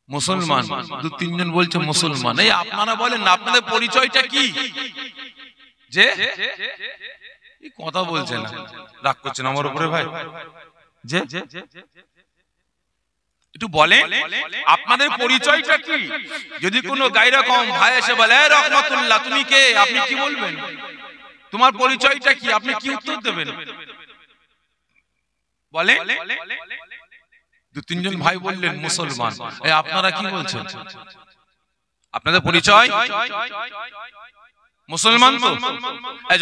মুসলমান, দু তিনজন বলছে মুসলমান। এই আপনারা বলেন না, আপনাদের পরিচয়টা কি? যে কথা বলছেন না, রাগ করছেন আমার উপরে ভাই? যে একটু বলেন আপনাদের পরিচয়টা কি? যদি কোনো গায়রা কম ভাই এসে বলে রহমাতুল্লাহ তুমি কে, আপনি কি বলবেন? তোমার পরিচয়টা কি? আপনি কি উত্তর দেবেন? বলে দু তিনজন ভাই বললেন মুসলমান। এই আপনারা কি বলছেন? আপনাদের পরিচয় মুসলমান তো?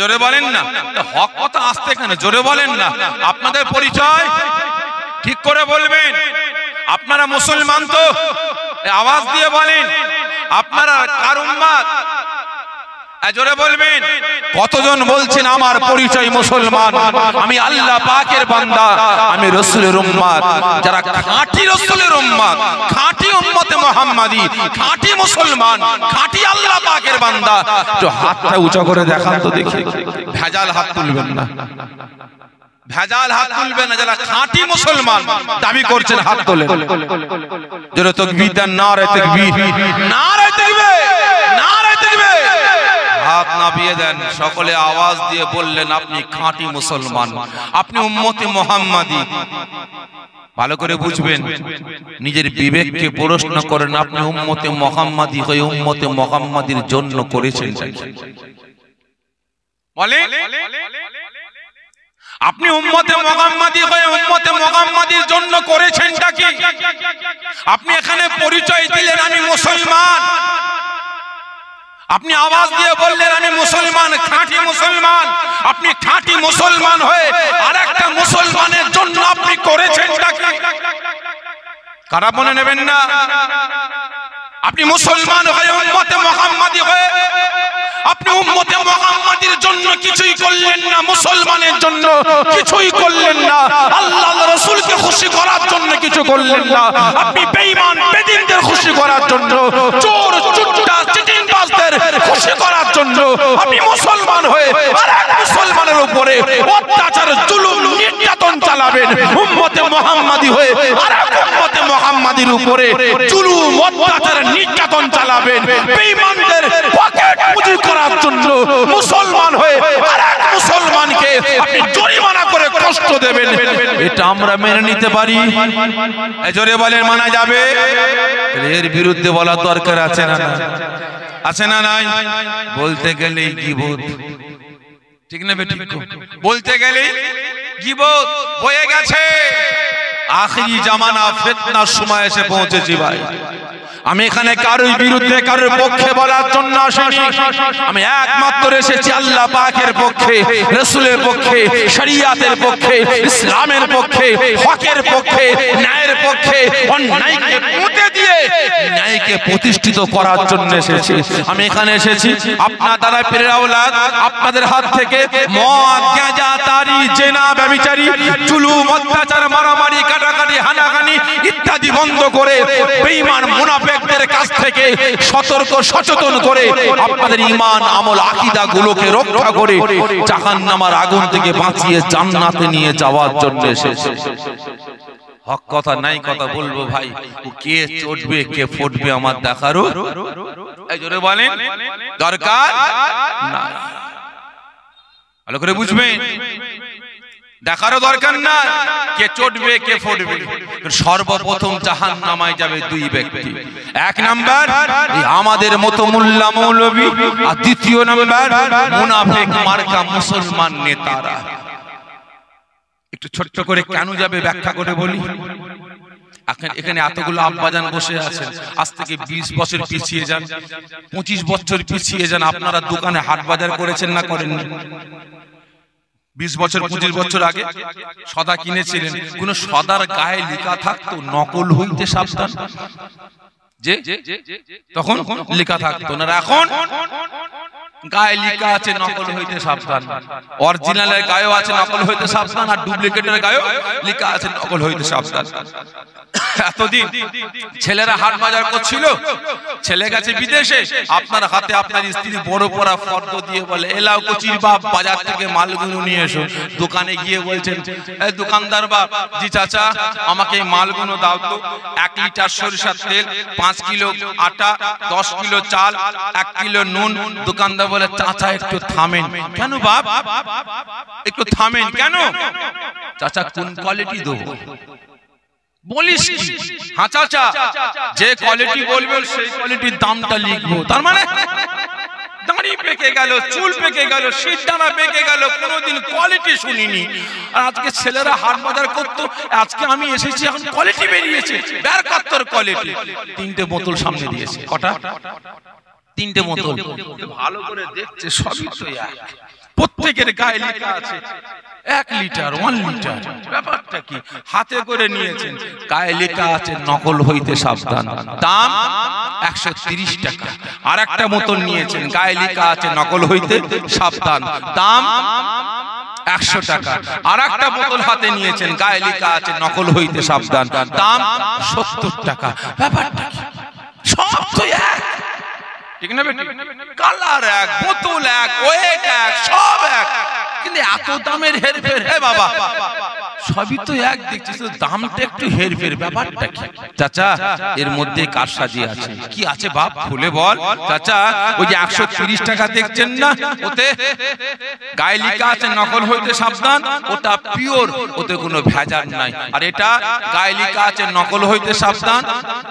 জোরে বলেন না, হক কথা আসতে এখানে জোরে বলেন না। আপনাদের পরিচয় ঠিক করে বলবেন। আপনারা মুসলমান তো? আওয়াজ দিয়ে বলেন। আপনারা কার উম্মত? জোরে বলবেন। কতজন বলছেন আমার পরিচয় মুসলমান, আমি আল্লাহ পাকের বান্দা, আমি রাসূলের উম্মত। যারা খাঁটি রাসূলের উম্মত, খাঁটি উম্মতে মুহাম্মাদি, খাঁটি মুসলমান, খাঁটি আল্লাহ পাকের বান্দা, তো হাতটা উঁচু করে দেখান তো দেখি। ভেজাল হাত তুলবেন না, ভেজাল হাত তুলবেন না। যারা খাঁটি মুসলমান দাবি করছেন হাত তোলেন। জোরে তাকবীর দেন, নারে তাকবীর, নারে তাকবীর, নারে তাকবীর। হাত নামিয়ে দেন, সকলে আওয়াজ দিয়ে বললেন আপনি খাঁটি মুসলমান, আপনি উম্মতে মুহাম্মাদি। ভালো করে বুঝবেন, নিজের বিবেককে প্রশ্ন করেন, আপনি উম্মতে মুহাম্মাদি হয়ে উম্মতে মুহাম্মাদির জন্য করেছেন বলেন? আপনি উম্মতে মুহাম্মাদি হয়ে উম্মতে মুহাম্মাদির জন্য করেছেনটা কি? আপনি এখানে পরিচয় দিলেন আমি মুসলমান, আপনি আওয়াজ দিয়ে বললেন আমি মুসলমান, খাঁটি মুসলমান। আপনি খাঁটি মুসলমান হয়ে আরেকটা মুসলমানের জন্য আপনি করেছেনটা কি? খারাপ মনে নেবেন না। আপনি মুসলমান হয়ে উম্মতে মুহাম্মাদি হয়ে আপনি উম্মতে মুহাম্মাদির জন্য কিছুই করলেন না, মুসলমানের জন্য কিছুই করলেন না, আল্লাহর রাসূলকে খুশি করার জন্য কিছু করলেন না। আপনি বেঈমান বেদিনদের খুশি করার জন্য, চোর চুট্টা চিটিংবাজদের খুশি করার জন্য আপনি মুসলমান হয়ে আরেক মুসলমানের উপরে অত্যাচার জুলুম নির্যাতন চালাবেন। উম্মতে মুহাম্মাদি হয়ে আরেক উম্মতে মুহাম্মাদির উপরে জুলুম অত্যাচার নির্যাতন চালাবেন। বেঈমানদের পকেট পুঁজি করার জন্য মুসলমান হয়ে আরেক মুসলমানকে আপনি জরিমানা করে কষ্ট দেবেন। এটা আমরা মেনে নিতে পারি? জোরে বলেন, মানা যাবে? এর বিরুদ্ধে বলা দরকার আছে না? আছে না নাই? বলতে গেলে গীবত, ঠিক না বেঠিক? বলতে গেলে গীবত হয়ে গেছে। আখিরি জামানা, ফিতনার সময় এসে পৌঁছেছি ভাই। আমি এখানে কারোর বিরুদ্ধে কারোর পক্ষে বলার জন্য আসিনি। আমি একমাত্র এসেছি আল্লাহ পাকের পক্ষে, রাসূলের পক্ষে, শরীয়তের পক্ষে, ইসলামের পক্ষে, হকের পক্ষে, ন্যায়ের পক্ষে। অন্যায়কে মুতে দিয়ে ন্যায়কে প্রতিষ্ঠিত করার জন্য এসেছি। আমি এখানে এসেছি আপনার দ্বারা পীরের আওলাদ, আপনাদের হাত থেকে মদ, গাঁজা, তারি, জেনা, ব্যভিচারী, জুলুম, অত্যাচার, মারামারি, কাটাকাটি, হানাহানি ইত্যাদি বন্ধ করে বেঈমান মুনাফিকদের কাছ থেকে সতর্ক সচেতন করে আপনাদের ঈমান, আমল, আকীদা গুলোকে রক্ষা করে জাহান্নামের আগুন থেকে বাঁচিয়ে জান্নাতে নিয়ে যাওয়ার জন্য এসেছে। হক কথা নাই কথা বলবো ভাই, ও কে চটবে কে ফুটবে আমার দেখারও এই জোরে বলেন দরকার না। ভালো করে বুঝবেন, দেখারও দরকার না কে চটবে কে ফুটবে। সর্বপ্রথম জাহান্নামায় যাবে দুই ব্যক্তি। এক নাম্বার আমাদের মতো মোল্লা মৌলবী, আর দ্বিতীয় নাম্বার মুনাফিক মার্কা মুসলমান নেতারা। একটু ছোট্ট করে কেন যাবে ব্যাখ্যা করে বলি। এখানে এতগুলো আব্বাজান বসে আছেন, আজ থেকে 20 বছর পিছিয়ে যান, 25 বছর পিছিয়ে যান। আপনারা দোকানে হাট বাজার করেছেন না করেন? 20 বছর 25 বছর আগে সদা কিনেছিলেন, কোন সদার গায়ে লেখা থাকতো নকল হইতে সাবধান, যে তখন লেখা থাকতো না। এখন গায়ে লেখা আছে নকল হইতে সাবধান, অরিজিনালের গায়েও আছে নকল হইতে সাবধান, আর ডুপ্লিকেটের গায়েও লেখা আছে নকল হইতে সাবধান। এতদিন ছেলেরা হাট বাজার করছিল, ছেলে গেছে বিদেশে, আপনার হাতে আপনার স্ত্রী বড় পড়া ফর্দ দিয়ে বলে এলাও কচির বাপ বাজার থেকে মালগুলো নিয়ে এসো। দোকানে গিয়ে বলছেন এই দোকানদার বাপ, জি চাচা আমাকে এই মালগুলো দাও তো। 1 লিটার সরিষার তেল, 5 কিলো আটা, 10 কিলো চাল, 1 কিলো নুন। দোকানদার বলে চাচা একটু থামেন। কেন বাপ একটু থামেন কেন? চাচা কোন কোয়ালিটি দেবো? বলিস কি? হ্যাঁ চাচা, যে কোয়ালিটি বলবে সেই কোয়ালিটির দামটা লিখবো। তার মানে দাড়ি পেকে গেল, চুল পেকে গেল, শীতদানা পেকে গেল, কোনোদিন কোয়ালিটি শুনিনি। আর আজকে ছেলেরা হাট বাজার করতো, আজকে আমি এসেছি এখন কোয়ালিটি বেরিয়েছে, বের কত্তর কোয়ালিটি। 3টে বোতল সামনে দিয়েছে। কটা? 3টে বোতল। ভালো করে দেখছে সবই তো এক। প্রত্যেকের গায়ে লেখা আছে 1 লিটার 1 লিটার। ব্যাপারটা কি? হাতে করে নিয়েছেন, গায়ে লেখা আছে নকল হইতে সাবধান, দাম 130 টাকা। আর একটা বোতল নিয়েছেন, গায়ে লেখা আছে নকল হইতে সাবধান, দাম 100 টাকা। আর একটা বোতল হাতে নিয়েছেন, গায়ে লেখা আছে নকল হইতে সাবধান, দাম 70 টাকা। ব্যাপারটা কি? সব তো এক, ঠিক না বেটি? কালার এক, বোতল এক, ওয়েট এক, সব এক, কিন্তু এত দামের হেরফের। হে বাবা, সবই তো এক দেখছিস, দামটা একটু হেরফের। ব্যাপারটা কি চাচা? এর মধ্যে কারসাজি আছে। কি আছে বাপ, খুলে বল চাচা। ওই যে 130 টাকা দেখছেন না, ওতে গায়ে লেখা আছে নকল হইতে সাবধান, ওটা পিওর, ওতে কোনো ভেজাল নাই। আর এটা গায়ে লেখা আছে নকল হইতে সাবধান,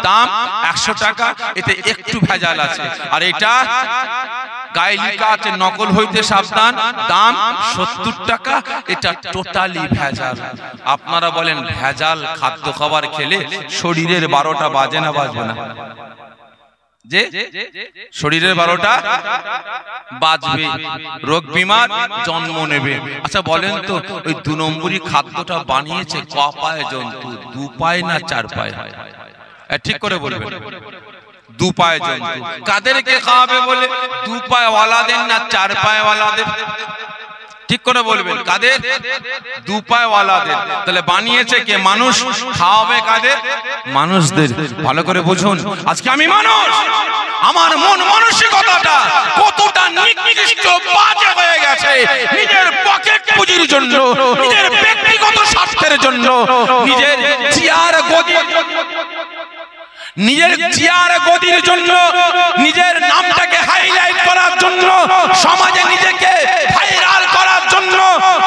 দাম 100 টাকা, এতে একটু ভেজাল আছে। আর এটা গায়ে লেখা আছে নকল হইতে সাবধান, দাম 70 টাকা, এটা টোটালি ভেজাল। আপনারা বলেন ভেজাল খাদ্য খাবার খেলে শরীরের 12টা বাজে না বাজবে না? যে শরীরের 12টা বাজবে, রোগ বিমার জন্ম নেবে। আচ্ছা বলেন তো, ওই 2 নম্বরই খাদ্যটা বানিয়েছে ক পায়ে জন্তু? 2 পায়ে না 4 পায়ে? ঠিক করে বলবেন। 2 পায়ে জন্তু। কাদেরকে খাওয়াবে বলে? 2 পায়ে ওয়ালাদের না 4 পায়ে ওয়ালাদের? ঠিক করে বলবেন। কাদের? 2 পায়ে ওয়ালাদের। তাহলে বানিয়েছে কে? মানুষ। খাওয়াবে কাদের? মানুষদের। ভালো করে বুঝুন। আজকে আমি মানুষ, আমার মন মানসিকতাটা কতটা নিকৃষ্ট বাজে হয়ে গেছে। নিজের পকেট পুঁজির জন্য, নিজের ব্যক্তিগত স্বার্থের জন্য, নিজের চেয়ার গদির জন্য, নিজের নামটাকে হাইলাইট করার জন্য, সমাজে নিজেকে ভাইরাল করার জন্য,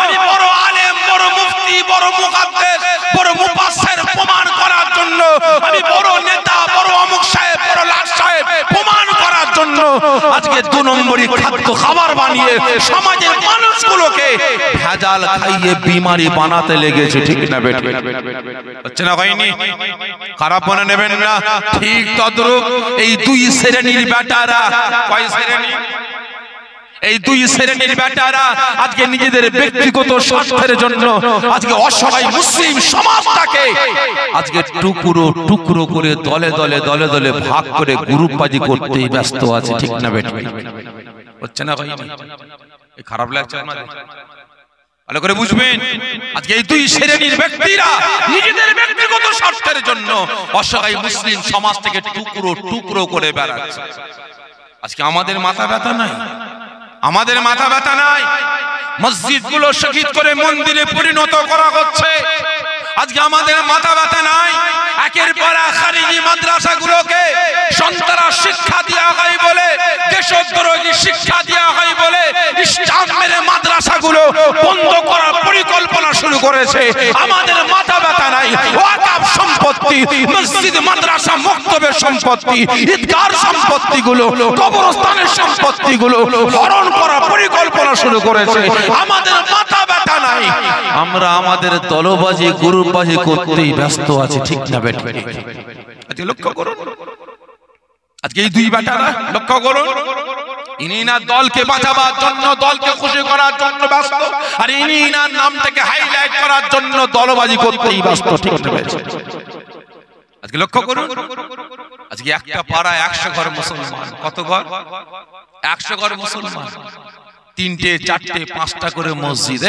আমি বড় আলেম, বড় মুফতি, বড় মুহাদ্দিস, বড় মুফাসসির প্রমাণ করার জন্য, আমি বড় নেতা, বড় অমুক সাহেব, বড় লাট সাহেব প্রমাণ করার জন্য আজকে 2 নম্বরই খাদ্য খাবার বানিয়ে সমাজের মানুষগুলোকে ভেজাল খাইয়ে বিমারি বানাতে লেগেছে। ঠিক না বেটা? হচ্ছে না হয়নি? খারাপ মনে নেবেন না। ঠিক তদ্রূপ এই 2 শ্রেণীর বেটারা, কয় শ্রেণী? এই 2 শ্রেণীর বেটারা আজকে নিজেদের ব্যক্তিগত স্বার্থের জন্য আজকে অসহায় মুসলিম সমাজটাকে আজকে টুকরো টুকরো করে দলে দলে দলে দলে ভাগ করে গ্রুপবাজি করতেই ব্যস্ত আছে। ঠিক না বেটা? হচ্ছে না ভাই? খারাপ লাগছে আপনাদের? ভালো করে বুঝবেন। আজকে এই 2 শ্রেণীর ব্যক্তিরা নিজেদের ব্যক্তিগত স্বার্থের জন্য অসহায় মুসলিম সমাজ থেকে টুকরো টুকরো করে বেড়াচ্ছে। আজকে আমাদের মাথা ব্যথা নাই? আমাদের মাথা ব্যথা নাই? মসজিদগুলো শহীদ করে মন্দিরে পরিণত করা হচ্ছে। আজকে আমাদের মাথা ব্যথা নাই? একের পর এক খারিজি মাদ্রাসাগুলোকে সন্ত্রাস শিক্ষা দেওয়া হয় বলে, দেশদ্রোহী শিক্ষা দেওয়া হয় বলে ইসলামের মাদ্রাসাগুলো বন্ধ করার পরিকল্পনা শুরু করেছে। আমাদের মাথা ব্যথা নাই? ওয়াকফ সম্পত্তি, মসজিদ, মাদ্রাসা, মক্তবের সম্পত্তি, ঈদগাহ সম্পত্তিগুলো, কবরস্থানের সম্পত্তিগুলো হরণ করার পরিকল্পনা শুরু করেছে। আমাদের মাথা ব্যথা নাই? আমরা আমাদের দলবাজি, গ্রুপবাজি করতেই ব্যস্ত আছি। ঠিক না বেটা? আজকে লক্ষ্য করুন, আজকে এই 2 বেটারা লক্ষ্য করুন, ইনি না দলকে বাঁচাবার জন্য, দলকে খুশি করার জন্য ব্যস্ত, আর ইনি না নামটাকে হাইলাইট করার জন্য দলবাজি করতেই ব্যস্ত। ঠিক না বেটা? আজকে লক্ষ্য করুন, আজকে একটা পাড়া 100 ঘর মুসলমান। কত ঘর? 100 ঘর মুসলমান। 3টে 4টে 5টা করে মসজিদ।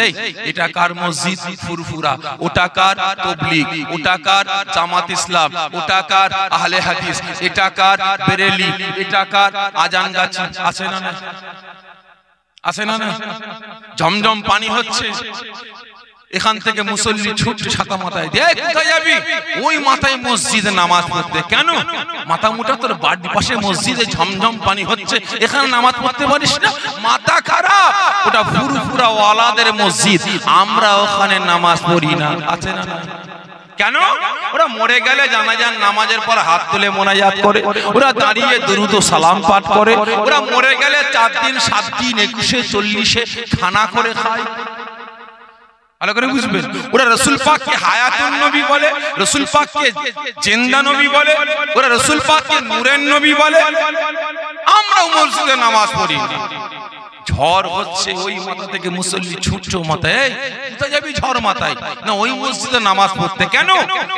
এটা কার মসজিদ? ফুরফুরা। ওটা কার? তাবলীগ। ওটা কার? জামাত ইসলাম। ওটা কার? আহলে হাদিস। এটা কার? বেরেলি। এটা কার? আজানগাছি। আছে না? আছে না? ঝমঝম পানি হচ্ছে, এখান থেকে মুসল্লি ছুটছে ছাতা মাথায় দিয়ে। কোথায় যাবি? ওই মাথায় মসজিদে নামাজ পড়তে। কেন? মাথা মুটা তোর বাড়ির পাশে মসজিদে ঝমঝম পানি হচ্ছে, এখানে নামাজ পড়তে পারিস না? মাথা খারাপ। ওটা ফুরফুরা ওয়ালাদের মসজিদ, আমরা ওখানে নামাজ পড়ি না। আছে না? কেন? ওরা মরে গেলে জানাজার নামাজের পর হাত তুলে মোনাজাত করে, ওরা দাঁড়িয়ে দরুদ ও সালাম পাঠ করে, ওরা মরে গেলে 4 দিন 7 দিন 21 40 খানা করে খায়। ভালো করে বুঝবেন। ওরা রাসূল পাককে হায়াতুন নবী বলে, রাসূল পাককে জিন্দা নবী বলে, ওরা রাসূল পাককে নূরের নবী বলে। আমরাও মসজিদে নামাজ পড়ি। ঝড় হচ্ছে ওই মাথা থেকে মুসল্লি ছুটছো মাথায়, কোথায় যাবি ঝড় মাথায়? না ওই মসজিদে নামাজ পড়তে। কেন?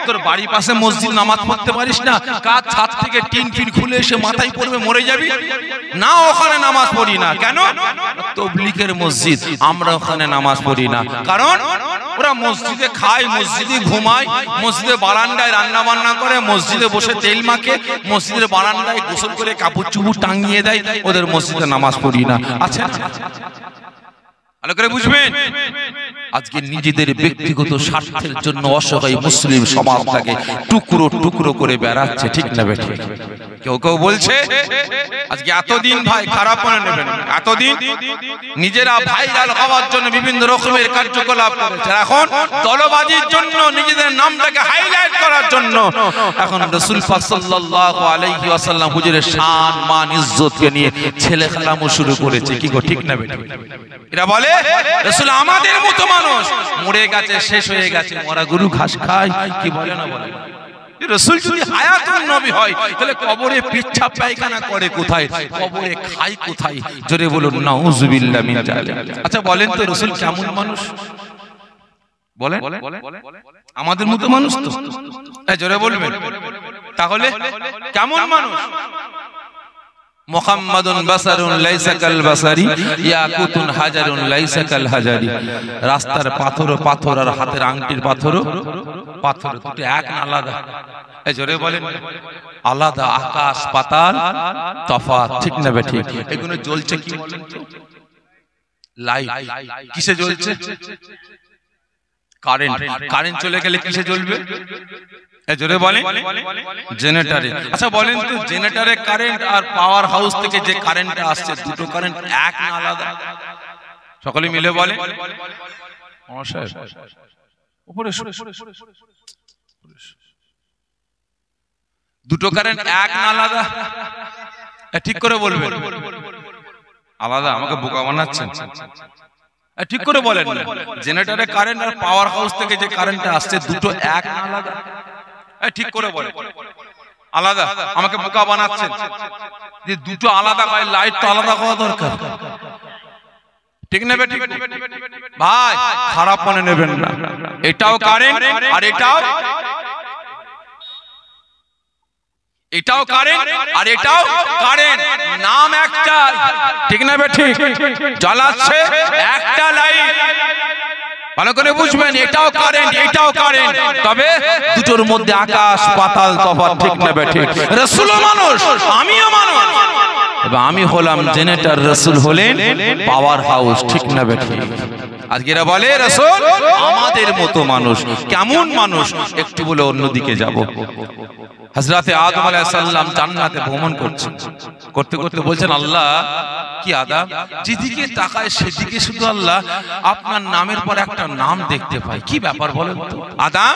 তোর বাড়ির পাশে মসজিদ, নামাজ পড়তে পারিস না? কার ছাদ থেকে টিন ফিন খুলে এসে মাথায় পড়বে, মরে যাবি? না ওখানে নামাজ পড়ি না। কেন? তবলিগের মসজিদ, আমরা ওখানে নামাজ পড়ি না। কারণ ওরা মসজিদে খায়, মসজিদে ঘুমায়, মসজিদে বারান্দায় রান্না বান্না করে, মসজিদে বসে তেল মাখে, মসজিদের বারান্দায় গোসল করে কাপড় চুপড় টাঙিয়ে দেয়, ওদের মসজিদে নামাজ পড়ি না। আচ্ছা ভালো করে বুঝবেন, আজকে নিজেদের ব্যক্তিগত স্বার্থের জন্য অসহায় মুসলিম সমাজটাকে টুকরো টুকরো করে বেড়াচ্ছে, ঠিক না বেঠিক? কেউ কেউ বলছে আজকে এতদিন ভাই খারাপ মনে নেবেন, এতদিন নিজেরা ভাইরাল হওয়ার জন্য বিভিন্ন রকমের কার্যকলাপ করেছে, এখন দলবাজির জন্য নিজেদের নামটাকে হাইলাইট করার জন্য এখন রাসূল পাক সাল্লাল্লাহু আলাইহি ওয়াসাল্লাম হুজুরের শান মান ইজ্জতকে নিয়ে ছেলে খেলামো শুরু করেছে। কি গো, ঠিক না বেঠিক? এরা বলে রাসূল আমাদের মতো মানুষ, মরে গেছে, শেষ হয়ে গেছে, মরা গরু ঘাস খায়। কি বলে না বলে? রাসূল যদি হায়াতুন নবী হয় তাহলে কবরে পেচ্ছাপ পায়খানা করে কোথায়, কবরে খায় কোথায়? জোরে বলুন নাউযুবিল্লাহ মিন জালিক। আচ্ছা বলেন তো রাসূল কেমন মানুষ? বলেন আমাদের মতো মানুষ তো? জোরে বলবেন তাহলে কেমন মানুষ? মুহাম্মাদুন বাসারুন লাইসা কাল বাসারি, ইয়াকুতুন হাজারুন লাইসা কাল হাজারি। রাস্তার পাথরও পাথর আর হাতের আংটির পাথরও পাথর, দুটো এক না আলাদা? এই জোরে বলেন আলাদা, আকাশ পাতাল তফাৎ, ঠিক না বেঠিক? এগুলো জ্বলছে কি বলেন তো? লাইট। কিসে জ্বলছে? কারেন্ট। কারেন্ট চলে গেলে কিসে জ্বলবে? জোরে বলেন জেনারেটরে। আচ্ছা বলেন তো জেনারেটরের কারেন্ট আর পাওয়ার হাউস থেকে যে কারেন্টটা আসছে, দুটো কারেন্ট এক না আলাদা? সকলে মিলে বলে। দুটো কারেন্ট এক না আলাদা? ঠিক করে বলবেন। আলাদা? আমাকে বোকা বানাচ্ছেন? ঠিক করে বলেন। জেনারেটরের কারেন্ট আর পাওয়ার হাউস থেকে যে কারেন্টটা আসছে, দুটো এক না আলাদা? ঠিক করে বলেন। আলাদা? আমাকে বোকা বানাচ্ছেন যে দুটো আলাদা হয়, লাইট তো আলাদা হওয়া দরকার, ঠিক না বেঠিক? ভাই খারাপ মনে নেবেন না, এটাও কারেন্ট আর এটাও কারেন্ট আর এটাও কারেন্ট, নাম একটা, ঠিক না বেঠিক? জ্বালাচ্ছে একটা লাইট। ভালো করে বুঝবেন, এটাও কারেন্ট এটাও কারেন্ট, তবে দুটোর মধ্যে আকাশ পাতাল তফাৎ, ঠিক না বেঠিক? রাসূলও মানুষ, আমিও মানুষ, এবার আমি হলাম জেনারেটর, রাসূল হলেন পাওয়ার হাউস, ঠিক না বেঠিক? আজকে এরা বলে রাসূল আমাদের মতো মানুষ। কেমন মানুষ? একটু বলে অন্যদিকে যাব। হযরতে আদম আলাইহিস সালাম জান্নাতে ভ্রমণ করতে করতে বলছেন, আল্লাহ কি আদম, যেদিকে তাকায় সেদিকে শুধু আল্লাহ আপনার নামের পর একটা নাম দেখতে পাই, কি ব্যাপার বলেন তো? আদম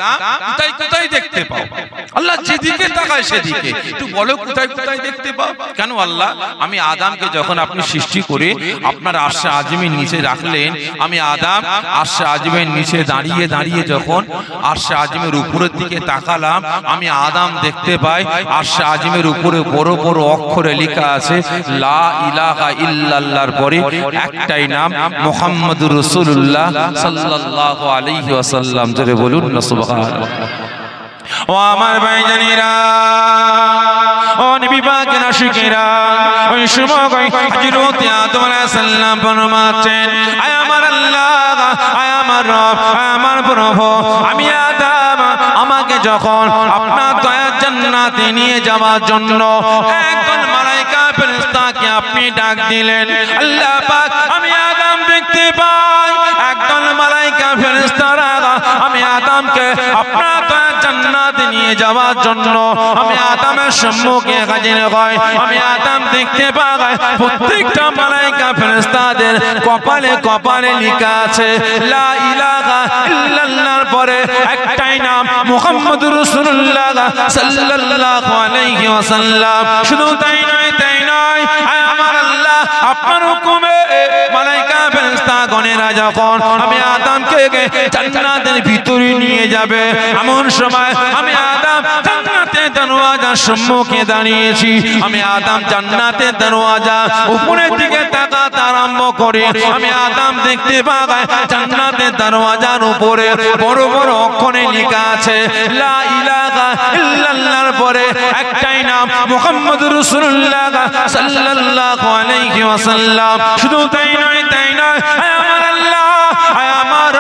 কোথায় কোথায় দেখতে পাও? আল্লাহ যেদিকে তাকায় সেদিকে, একটু বলো কোথায় কোথায় দেখতে পাও? কেন আল্লাহ, আমি আদমকে যখন আপনি সৃষ্টি করে আপনার আরশে আজিমের নিচে রাখলেন, আমি আদম আরশে আজিমের নিচে দাঁড়িয়ে দাঁড়িয়ে যখন আরশে আজিমের উপরের দিকে তাকালাম, আমি আদম দেখতে পাই আরশে আজিমের উপরে বড় বড় অক্ষরে লেখা আছে লা ইলাহা ইল্লাল্লাহর পরে একটাই নাম, মুহাম্মাদুর রাসূলুল্লাহ সাল্লাল্লাহু আলাইহি ওয়াসাল্লাম। জোরে বলুন না সুবহানাল্লাহ। ও আমার ভাইজানেরা, ও নবী পাকের আশিকেরা, ওই সময় হযরত আদম আলাইহিস সালাম ফরমাচ্ছেন, আয় আমার আল্লাহ, আয় আমার রব, আয় আমার প্রভু, আমি আদম, আমাকে যখন আপনার দয়ার জান্নাতে নিয়ে যাওয়ার জন্য একজন মালায়েকা ফেরেশতাকে আপনি ডাক দিলেন, আল্লাহ পাক আমি আদম দেখতে পাই একজন মালায়েকা ফেরেশতারা আমি আদমকে আপনার দয়ার জান্নাতে নিয়ে যাওয়ার জন্য আমি আদমের সম্মুখে হাজির হই। আমি আদম দেখতে পাই প্রত্যেকটা মালায়েকা ফেরেশতাদের কপালে কপালে লেখা আছে লা ইলাহা ইল্লাল্লাহর পরে একটাই নাম, মুহাম্মাদুর রাসূলুল্লাহ সাল্লাল্লাহু আলাইহি ওয়াসাল্লাম। শুধু তাই নয়, আমার আল্লাহ আপনার হুকুমে মালাইকা ফেরেশতা গণেরা যখন আমি আদমকে জান্নাতের ভিতরে নিয়ে যাবে, এমন সময় আমি আদম জান্নাতের দরওয়াজার সম্মুখে দাঁড়িয়েছি। আমি আদম জান্নাতের দরওয়াজা উপরের দিকে তাকাতে আরম্ভ করে আমি আদম দেখতে পাই জান্নাতের দরওয়াজার উপরে বড় বড় অক্ষরে লেখা আছে লা ইলাহা ইল্লাল্লাহর পরে একটাই নাম মুহাম্মদুর রাসূলুল্লাহ সাল্লাল্লাহু আলাইহি ওয়াসাল্লাম। শুধু তাই নয়, তাই নয়, আমার আল্লাহ, আমার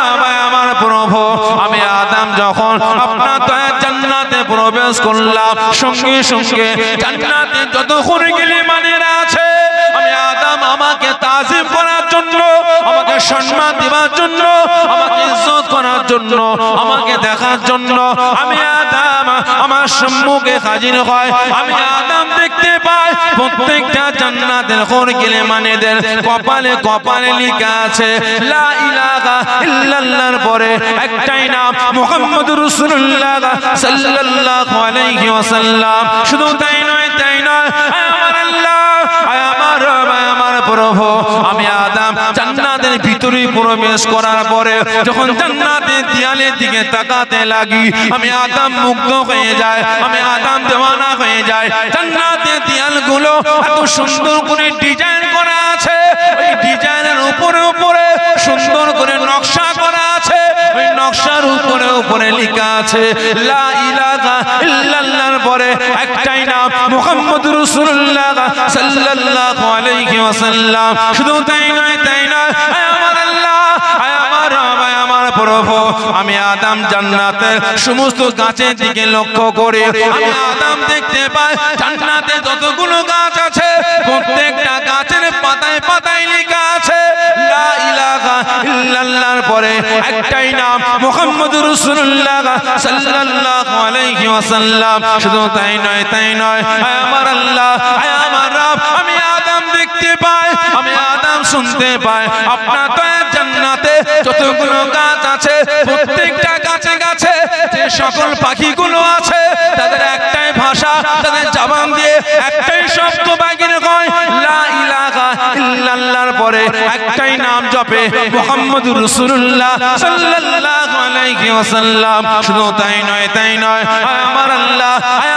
আমার প্রভু, আমি আদম যখন আপনার দয়ার জান্নাতে প্রবেশ করলাম, সঙ্গে সঙ্গে জান্নাতে যত খুরগিলি মানেরা আছে আমি আদম আমাকে তাজিম করার জন্য, আমাকে সম্মান দেওয়ার জন্য, আমাকে ইজ্জত করার জন্য, আমাকে দেখার জন্য আমি আদম আমার সম্মুখে হাজির হয়। আমি আদম দেখতে পাই প্রত্যেকটা জান্নাতের খুরগিলি মানেদের কপালে কপালে লেখা আছে লা ইলাহা ইল্লাল্লাহর পরে একটাই নাম মুহাম্মদুর রাসূলুল্লাহ সাল্লাল্লাহু আলাইহি ওয়াসাল্লাম। শুধু তাই নয়, তাই নয়, আমার আল্লাহ, আমার প্রভু, আমি আদম জান্নাতের ভিতরে প্রবেশ করার পরে যখন জান্নাতের দেয়ালের দিকে তাকাতে লাগি আমি আদম মুগ্ধ হয়ে যায়, আমি আদম দেওয়ানা হয়ে যায়। জান্নাতের দেয়ালগুলো এত সুন্দর করে ডিজাইন করা আছে, ওই ডিজাইনের উপরে উপরে সুন্দর করে নকশা করা আছে, ওই নকশার উপরে উপরে লেখা আছে লা ইলাহা ইল্লাল্লাহর পরে একটাই নাম মুহাম্মদুর রাসূলুল্লাহ সাল্লাল্লাহু আলাইহি ওয়াসাল্লাম। শুধু তাই নয়, তাই নয়, আমার আল্লাহ, আমার প্রভু, আমি আদম জান্নাতের সমস্ত গাছের দিকে লক্ষ্য করে আমি আদম দেখতে পাই জান্নাতে যতগুলো গাছ আছে প্রত্যেকটা গাছের পাতায় পাতায় লেখা আছে লা ইলাহা ইল্লাল্লাহর পরে একটাই নাম মুহাম্মদুর রাসূলুল্লাহ সাল্লাল্লাহু আলাইহি ওয়াসাল্লাম। শুধু তাই নয়, তাই নয়, আমার আল্লাহ, আমার রব, আমি আদম দেখতে পাই, আমি আদম শুনতে পাই আপনার দয়ার জান্নাতে যতগুলো গাছ আছে প্রত্যেকটা গাছে গাছে যে সকল পাখিগুলো আছে তাদের একটাই ভাষা, তাদের জবান দিয়ে একটাই শব্দ বাগির কয় লা ইলাহা ইল্লাল্লাহর পরে একটাই নাম জপে মুহাম্মদুর রাসূলুল্লাহ সাল্লাল্লাহু আলাইহি ওয়াসাল্লাম। শুধু তাই নয়, তাই নয়, আমার আল্লাহ,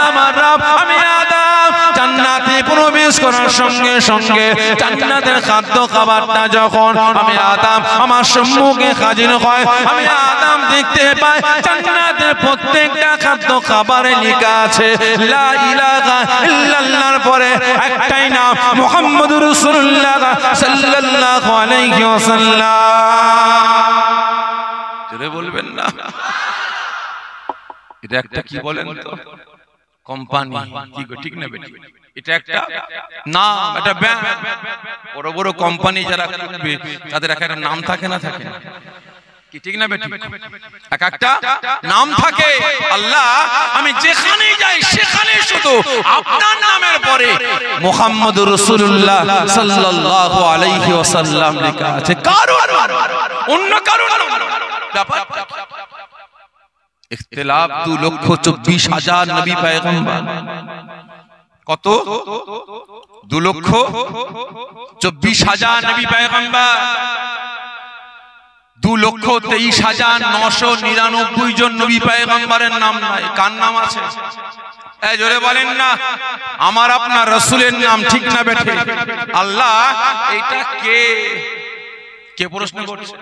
আমার রব, আমি আদম জান্নাতে প্রবেশ করার সঙ্গে সঙ্গে জান্নাতের খাদ্য খাবারটা যখন আমি আদম আমার সম্মুখে হাজির হয় আমি আদম দেখতে পাই জান্নাতের প্রত্যেকটা খাদ্য খাবারে লেখা আছে লা ইলাহা ইল্লাল্লাহর পরে একটাই নাম মুহাম্মদুর রাসূলুল্লাহ সাল্লাল্লাহু আলাইহি ওয়াসাল্লাম। জোরে বলবেন না? এটা একটা কি বলেন তো কোম্পানি, কি ঠিক না বেটি? এটা একটা নাম, এটা ব্যাংক, বড় বড় কোম্পানি যারা করবে তাদের একটা নাম থাকে না, থাকে না, কি ঠিক না বেটি? এক একটা নাম থাকে। আল্লাহ, আমি যেখানে যাই সেখানে শুধু আপনার নামের পরে মুহাম্মদুর রাসূলুল্লাহ সাল্লাল্লাহু আলাইহি ওয়াসাল্লাম লেখা আছে, কারণ অন্য কারণ ব্যাপার। ইখতিলাফ 2,24,000 নবী পয়গম্বর। কত? 2,24,000 নবী পয়গম্বর। 2,23,999 জন নবী পয়গম্বরের নাম নাই। কার নাম আছে? এই জোরে বলেন না। আমার আপনার রাসূলের নাম ঠিক না বেঠে? আল্লাহ, এটা কে কে প্রশ্ন করছে?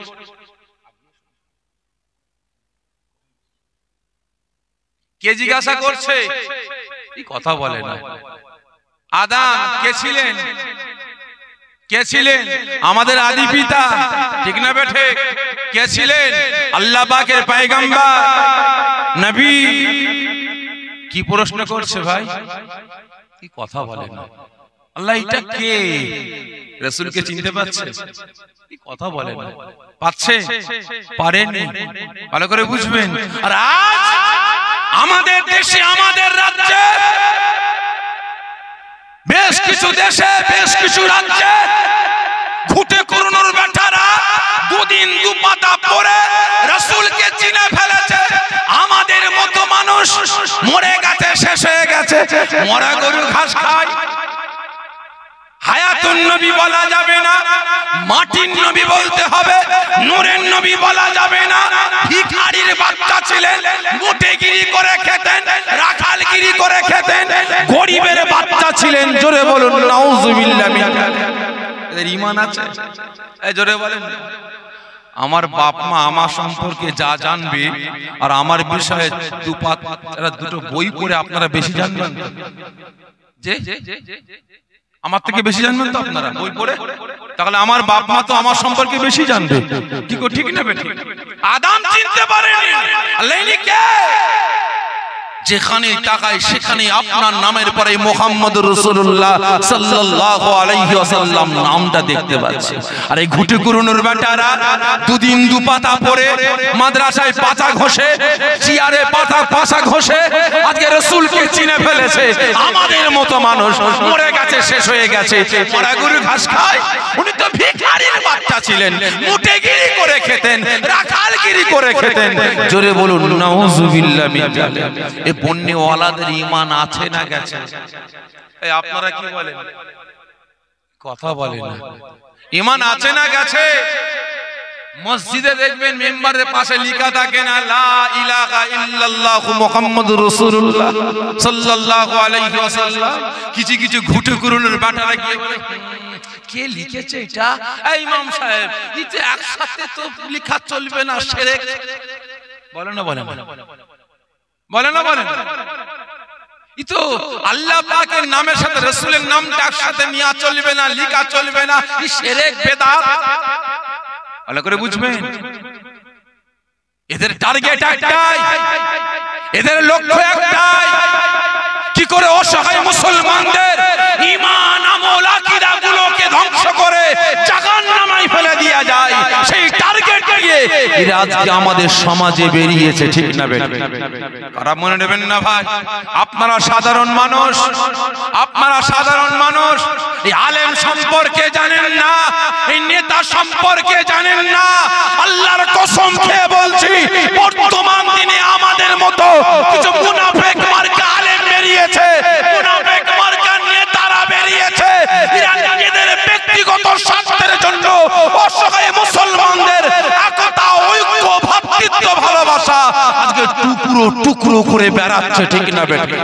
কে জিজ্ঞাসা করছে? এই কথা বলে না। আদম কে ছিলেন? কে ছিলেন? আমাদের আদি পিতা, ঠিক না বেঠে? কে ছিলেন? আল্লাহ পাকের পয়গম্বর নবী। কি প্রশ্ন করছে ভাই? কি কথা বলে না। আল্লাহ, এটা কে? রাসূলকে চিনতে পারছে? কি কথা বলে না। পাচ্ছে? পারেনি? ভালো করে বুঝবেন। আর আজ আমাদের দেশে, আমাদের রাজ্যে, বেশ কিছু দেশে, বেশ কিছু রাজ্যে ঘুটে করুণার বেটারা দুদিন দুপাতা পরে রাসূলকে চিনে ফেলেছে। আমাদের মতো মানুষ মরে গেছে, শেষ হয়ে গেছে। মরা গরু ঘাস খায়, হায়াতুন নবী বলা যাবে না, মাটির নবী বলতে হবে, নূরের নবী বলা যাবে না। ভিখারির বাচ্চা ছিলেন, মুটেগিরি করে খেতেন, রাখালগিরি করে খেতেন, গরিবের বাচ্চা ছিলেন। জোরে বলুন নাউজুবিল্লাহ মিন যালিক। এদের ঈমান আছে? এই জোরে বলেন। আমার বাপ মা আমার সম্পর্কে যা জানবে আর আমার বিষয়ে দুটো বই পড়ে আপনারা বেশি জানবেন, যে আমার থেকে বেশি জানবেন তো আপনারা বই পড়ে। তাহলে আমার বাপ মা তো আমার সম্পর্কে বেশি জানবে, কি কো ঠিক না বেঠিক? আদম চিনতে পারেনি আল্লাহ কে? যেখানে তাকায় সেখানে আপনার নামের পরে মুহাম্মদুর রাসূলুল্লাহ সাল্লাল্লাহু আলাইহি ওয়াসাল্লাম নামটা দেখতে পাচ্ছি। আর এই ঘুটে কুরুনুর বেটারা দুদিন দুপাতা পড়ে মাদ্রাসায় পাতা ঘষে, চেয়ারে পাতা ঘষে আজকে রাসূলকে চিনে ফেলেছে। আমাদের মতো মানুষ মরে গেছে, শেষ হয়ে গেছে, মরা গরু ঘাস খায়। উনি তো ভিখারির বাচ্চা ছিলেন, মুটেগিরি করে খেতেন, রাখালগিরি করে খেতেন। জোরে বলুন নাউজুবিল্লাহ মিন যালিক। এই বন্যওয়ালাদের ঈমান আছে না গেছে? এই আপনারা কি বলেন? কথা বলেন না। ঈমান আছে না গেছে? মসজিদে দেখবেন মেম্বারের পাশে লেখা থাকে না লা ইলাহা ইল্লাল্লাহু মুহাম্মাদুর রাসূলুল্লাহ সাল্লাল্লাহু আলাইহি ওয়াসাল্লাম। কিছু কিছু ঘুটে কুরুনের বাটারা গিয়ে বলে কে লিখেছে এটা? এই ইমাম সাহেব, এটা একসাথে তো লেখা চলবে না, শিরক। বলে না বলে না বলে না বলে না। ই তো আল্লাহ পাকের নামের সাথে রাসূলের নামটা একসাথে নেওয়া চলবে না, লেখা চলবে না, ই শিরক বেদাত। ভালো করে বুঝবেন। এদের টার্গেট একটাই, এদের লক্ষ্য একটাই, কি করে অসহায় মুসলমানদের ঈমান আমল আকীদা গুলোকে ধ্বংস করে জাহান্নামে ফেলে দেয়া যায়। সেই টার্গেট নিয়ে এরা আজকে আমাদের সমাজে বেরিয়েছে, ঠিক না বেঠিক? খারাপ মনে নেবেন না ভাই, আপনারা সাধারণ মানুষ, আপনারা সাধারণ মানুষ। এই আলেম সম্পর্কে জানেন না, এই নেতা সম্পর্কে জানেন না। আল্লাহর কসম খেয়ে বলছি, বর্তমান দিনে আমাদের মতো কিছু মুনাফিক মার্কা আলেম বেরিয়েছে, মুনাফিক মার্কা নেতারা বেরিয়েছে। এরা নিজেদের ব্যক্তিগত স্বার্থের জন্য অসহায় মুসলমানদের একতা, ঐক্য, ভ্রাতৃত্ব, ভালোবাসা আজকে টুকরো টুকরো করে বেড়াচ্ছে, ঠিক না বেঠিক?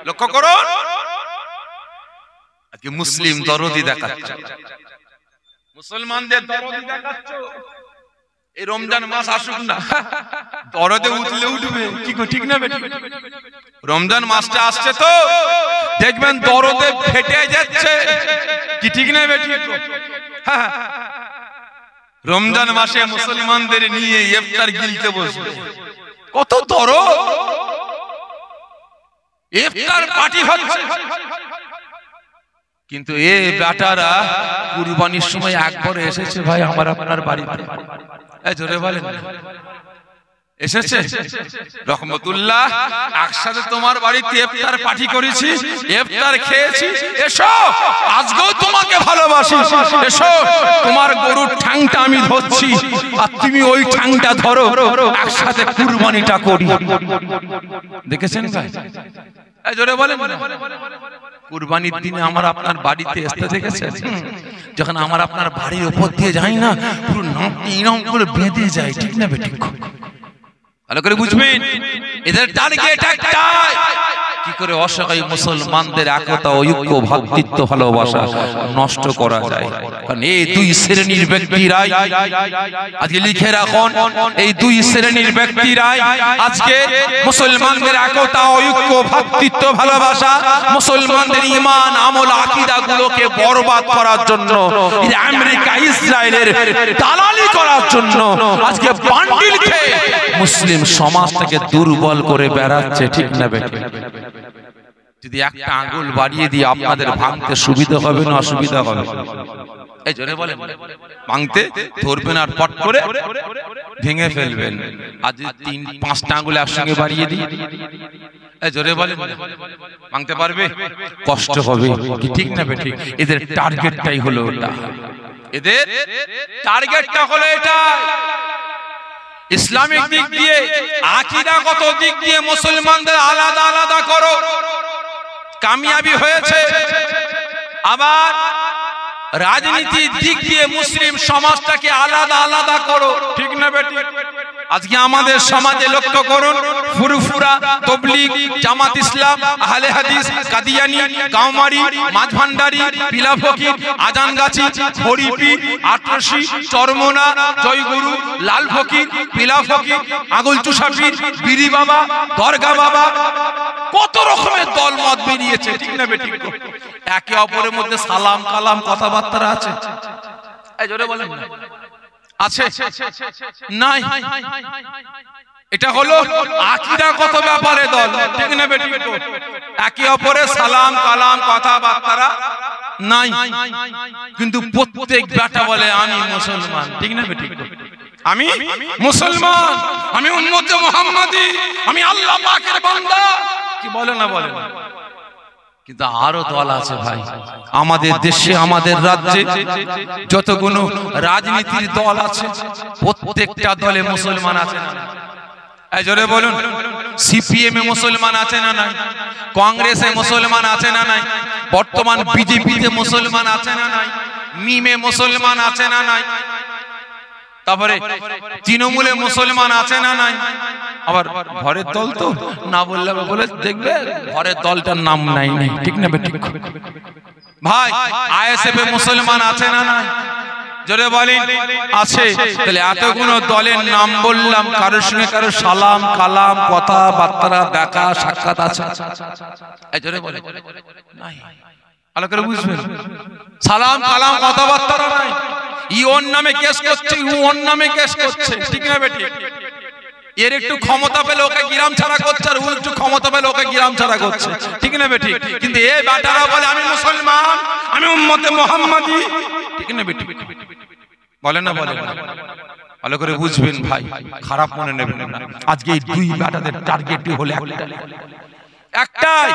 লক্ষ্য করুন, আজকে মুসলিম দরদি দেখাচ্ছে, মুসলমানদের দরদি দেখাচ্ছ। এই রমজান মাস আসুক না, দরদে উঠলে উঠবে, কি গো ঠিক না বেঠিক? রমজান মাসটা আসছে তো দেখবেন দরদে ফেটে যাচ্ছে, কি ঠিক না বেঠিক? হ্যাঁ, রমজান মাসে মুসলমানদের নিয়ে ইফতার গিলতে বসবে, কত দরদ, ইফতার পার্টি হচ্ছে। কিন্তু এই বেটারা কুরবানির সময় একবার এসেছে ভাই আমার আপনার বাড়িতে? এই জোরে বলেন, এসেছে? রহমতুল্লাহ, একসাথে তোমার বাড়িতে ইফতার পার্টি করেছি, ইফতার খেয়েছি, এসো আজকেও তোমাকে ভালোবাসি, এসো তোমার গরুর ঠ্যাংটা আমি ধরছি আর তুমি ওই ঠ্যাংটা ধরো, একসাথে কুরবানিটা করি। দেখেছেন ভাই? এই জোরে বলেন, কুরবানির দিনে আমার আপনার বাড়িতে আসতে দেখেছেন? যখন আমার আপনার বাড়ির উপর দিয়ে যাই না, পুরো নামটি ইনাম করে বেঁধে যায়, ঠিক না বেঠিক? ভালো করে বুঝবেন, এদের টার্গেট একটাই, কি করে অসহায় মুসলমানদের একতা, ঐক্য, ভ্রাতৃত্ব, ভালোবাসা নষ্ট করা যায়। কারণ এই দুই শ্রেণীর ব্যক্তিরাই আজকে লিখে রাখুন, এই দুই শ্রেণীর ব্যক্তিরাই আজকে মুসলমানদের একতা, ঐক্য, ভ্রাতৃত্ব, ভালোবাসা, মুসলমানদের ঈমান আমল আকীদা গুলোকে বরবাদ করার জন্য, এই আমেরিকা ইসরায়েলের দালালি করার জন্য আজকে বান্ডিল খেয়ে মুসলিম সমাজটাকে দুর্বল করে বেড়াচ্ছে, ঠিক না বেঠিক? যদি একটা আঙ্গুল বাড়িয়ে দিয়ে আপনাদের ভাঙতে সুবিধা হবে না অসুবিধা হবে? এই জন্য বলেন, ভাঙতে ধরবেন আর পট করে ভেঙে ফেলবেন। আর যদি 3-5টা আঙ্গুল একসঙ্গে বাড়িয়ে দিই, এই জোরে বলেন, ভাঙতে পারবে? কষ্ট হবে, কি ঠিক না বেঠিক? এদের টার্গেটটাই হলো এটা, এদের টার্গেটটা হলো এটা। ইসলামিক দিক দিয়ে, আকীদাগত দিক দিয়ে মুসলমানদের আলাদা আলাদা করো, কামিয়াবি হয়েছে। আবার রাজনীতির দিক দিয়ে মুসলিম সমাজটাকে আলাদা আলাদা করো, ঠিক না বেটি? আজকে আমাদের সমাজে লক্ষ্য করুন, ফুরফুরা, তবলিগ, জামাত ইসলাম, আহলে হাদিস, কাদিয়ানি, গাওমারি, মাঝভান্ডারি, পিলা ফকির, আজানগাছি, হরিপি, আটরশি, চরমোনা, জয়গুরু, লাল ফকির, পিলা ফকির, আগুল চুষাপি, বিড়ি বাবা, দরগা বাবা, কত রকমের দল মত বেরিয়েছে, ঠিক না বেটি? একে অপরের মধ্যে সালাম কালাম কথাবার্তা আছে? এই জোরে বলেন না, আছে? নাই। এটা হলো আকীদাগত ব্যাপারে দল, ঠিক না বেটি? একে অপরের সালাম কালাম কথাবার্তা নাই, কিন্তু প্রত্যেক বেটা বলে আমি মুসলমান, ঠিক না বেটি? আমি মুসলমান, আমি উম্মতে মুহাম্মাদি, আমি আল্লাহ পাকের বান্দা, কি বলে না বলে? কিন্তু আরো দল আছে ভাই আমাদের দেশে, আমাদের রাজ্যে যতগুলো রাজনীতির দল আছে প্রত্যেকটা দলে মুসলমান আছে না? এই জোরে বলুন। সিপিএম এ মুসলমান আছে না নাই? কংগ্রেসে মুসলমান আছে না নাই? বর্তমান বিজেপিতে মুসলমান আছে না নাই? মিমে মুসলমান আছে না নাই? তারপরে তৃণমূলে মুসলমান আছে না নাই? আবার ঘরের দল তো না বললে বলে দেখবে ঘরের দলটার নাম নাই, ঠিক না বেটি? ভাই আইএসএফ এ মুসলমান আছে না নাই? জোরে বলেন আছে। তাহলে এতগুলো দলের নাম বললাম, কারোর সঙ্গে কারো সালাম কালাম কথাবার্তা দেখা সাক্ষাৎ আছে? এই জোরে বলেন নাই। ভালো করে বুঝবেন, সালাম কালাম কথাবার্তা নাই। ই ওর নামে কেস করছে, ও ওর নামে কেস করছে, ঠিক না বেটি? এর একটু ক্ষমতা পেলে ওকে গ্রাম ছাড়া করছে, আর ও একটু ক্ষমতা পেলে ওকে গ্রাম ছাড়া করছে, ঠিক না বেটি? কিন্তু এই বেটারা বলে আমি মুসলমান, আমি উম্মতে মুহাম্মাদি, ঠিক না বেটি? বলে না বলে? ভালো করে বুঝবেন ভাই, খারাপ মনে নেবেন না। আজকে এই দুই বেটাদের টার্গেটই হলো একটাই,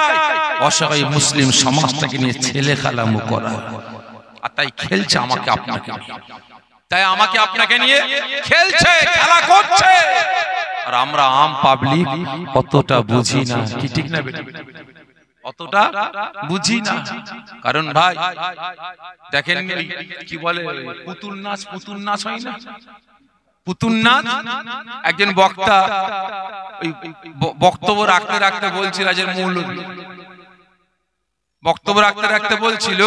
অসহায় মুসলিম সমাজটাকে নিয়ে ছেলে খেলামু করা। আর তাই খেলছে আমাকে আপনাকে নিয়ে, তাই আমাকে আপনাকে নিয়ে খেলছে, খেলা করছে। আর আমরা আম পাবলিক অতটা বুঝি না, কি ঠিক না বেটি? অতটা বুঝি না। কারণ ভাই দেখেন কি বলে পুতুল নাচ, পুতুল নাচ হয় না? পুতুল নাচ একজন বক্তা ওই বক্তব্য রাখতে রাখতে বলছিল, আজের মূল বক্তব্য রাখতে রাখতে বলছিল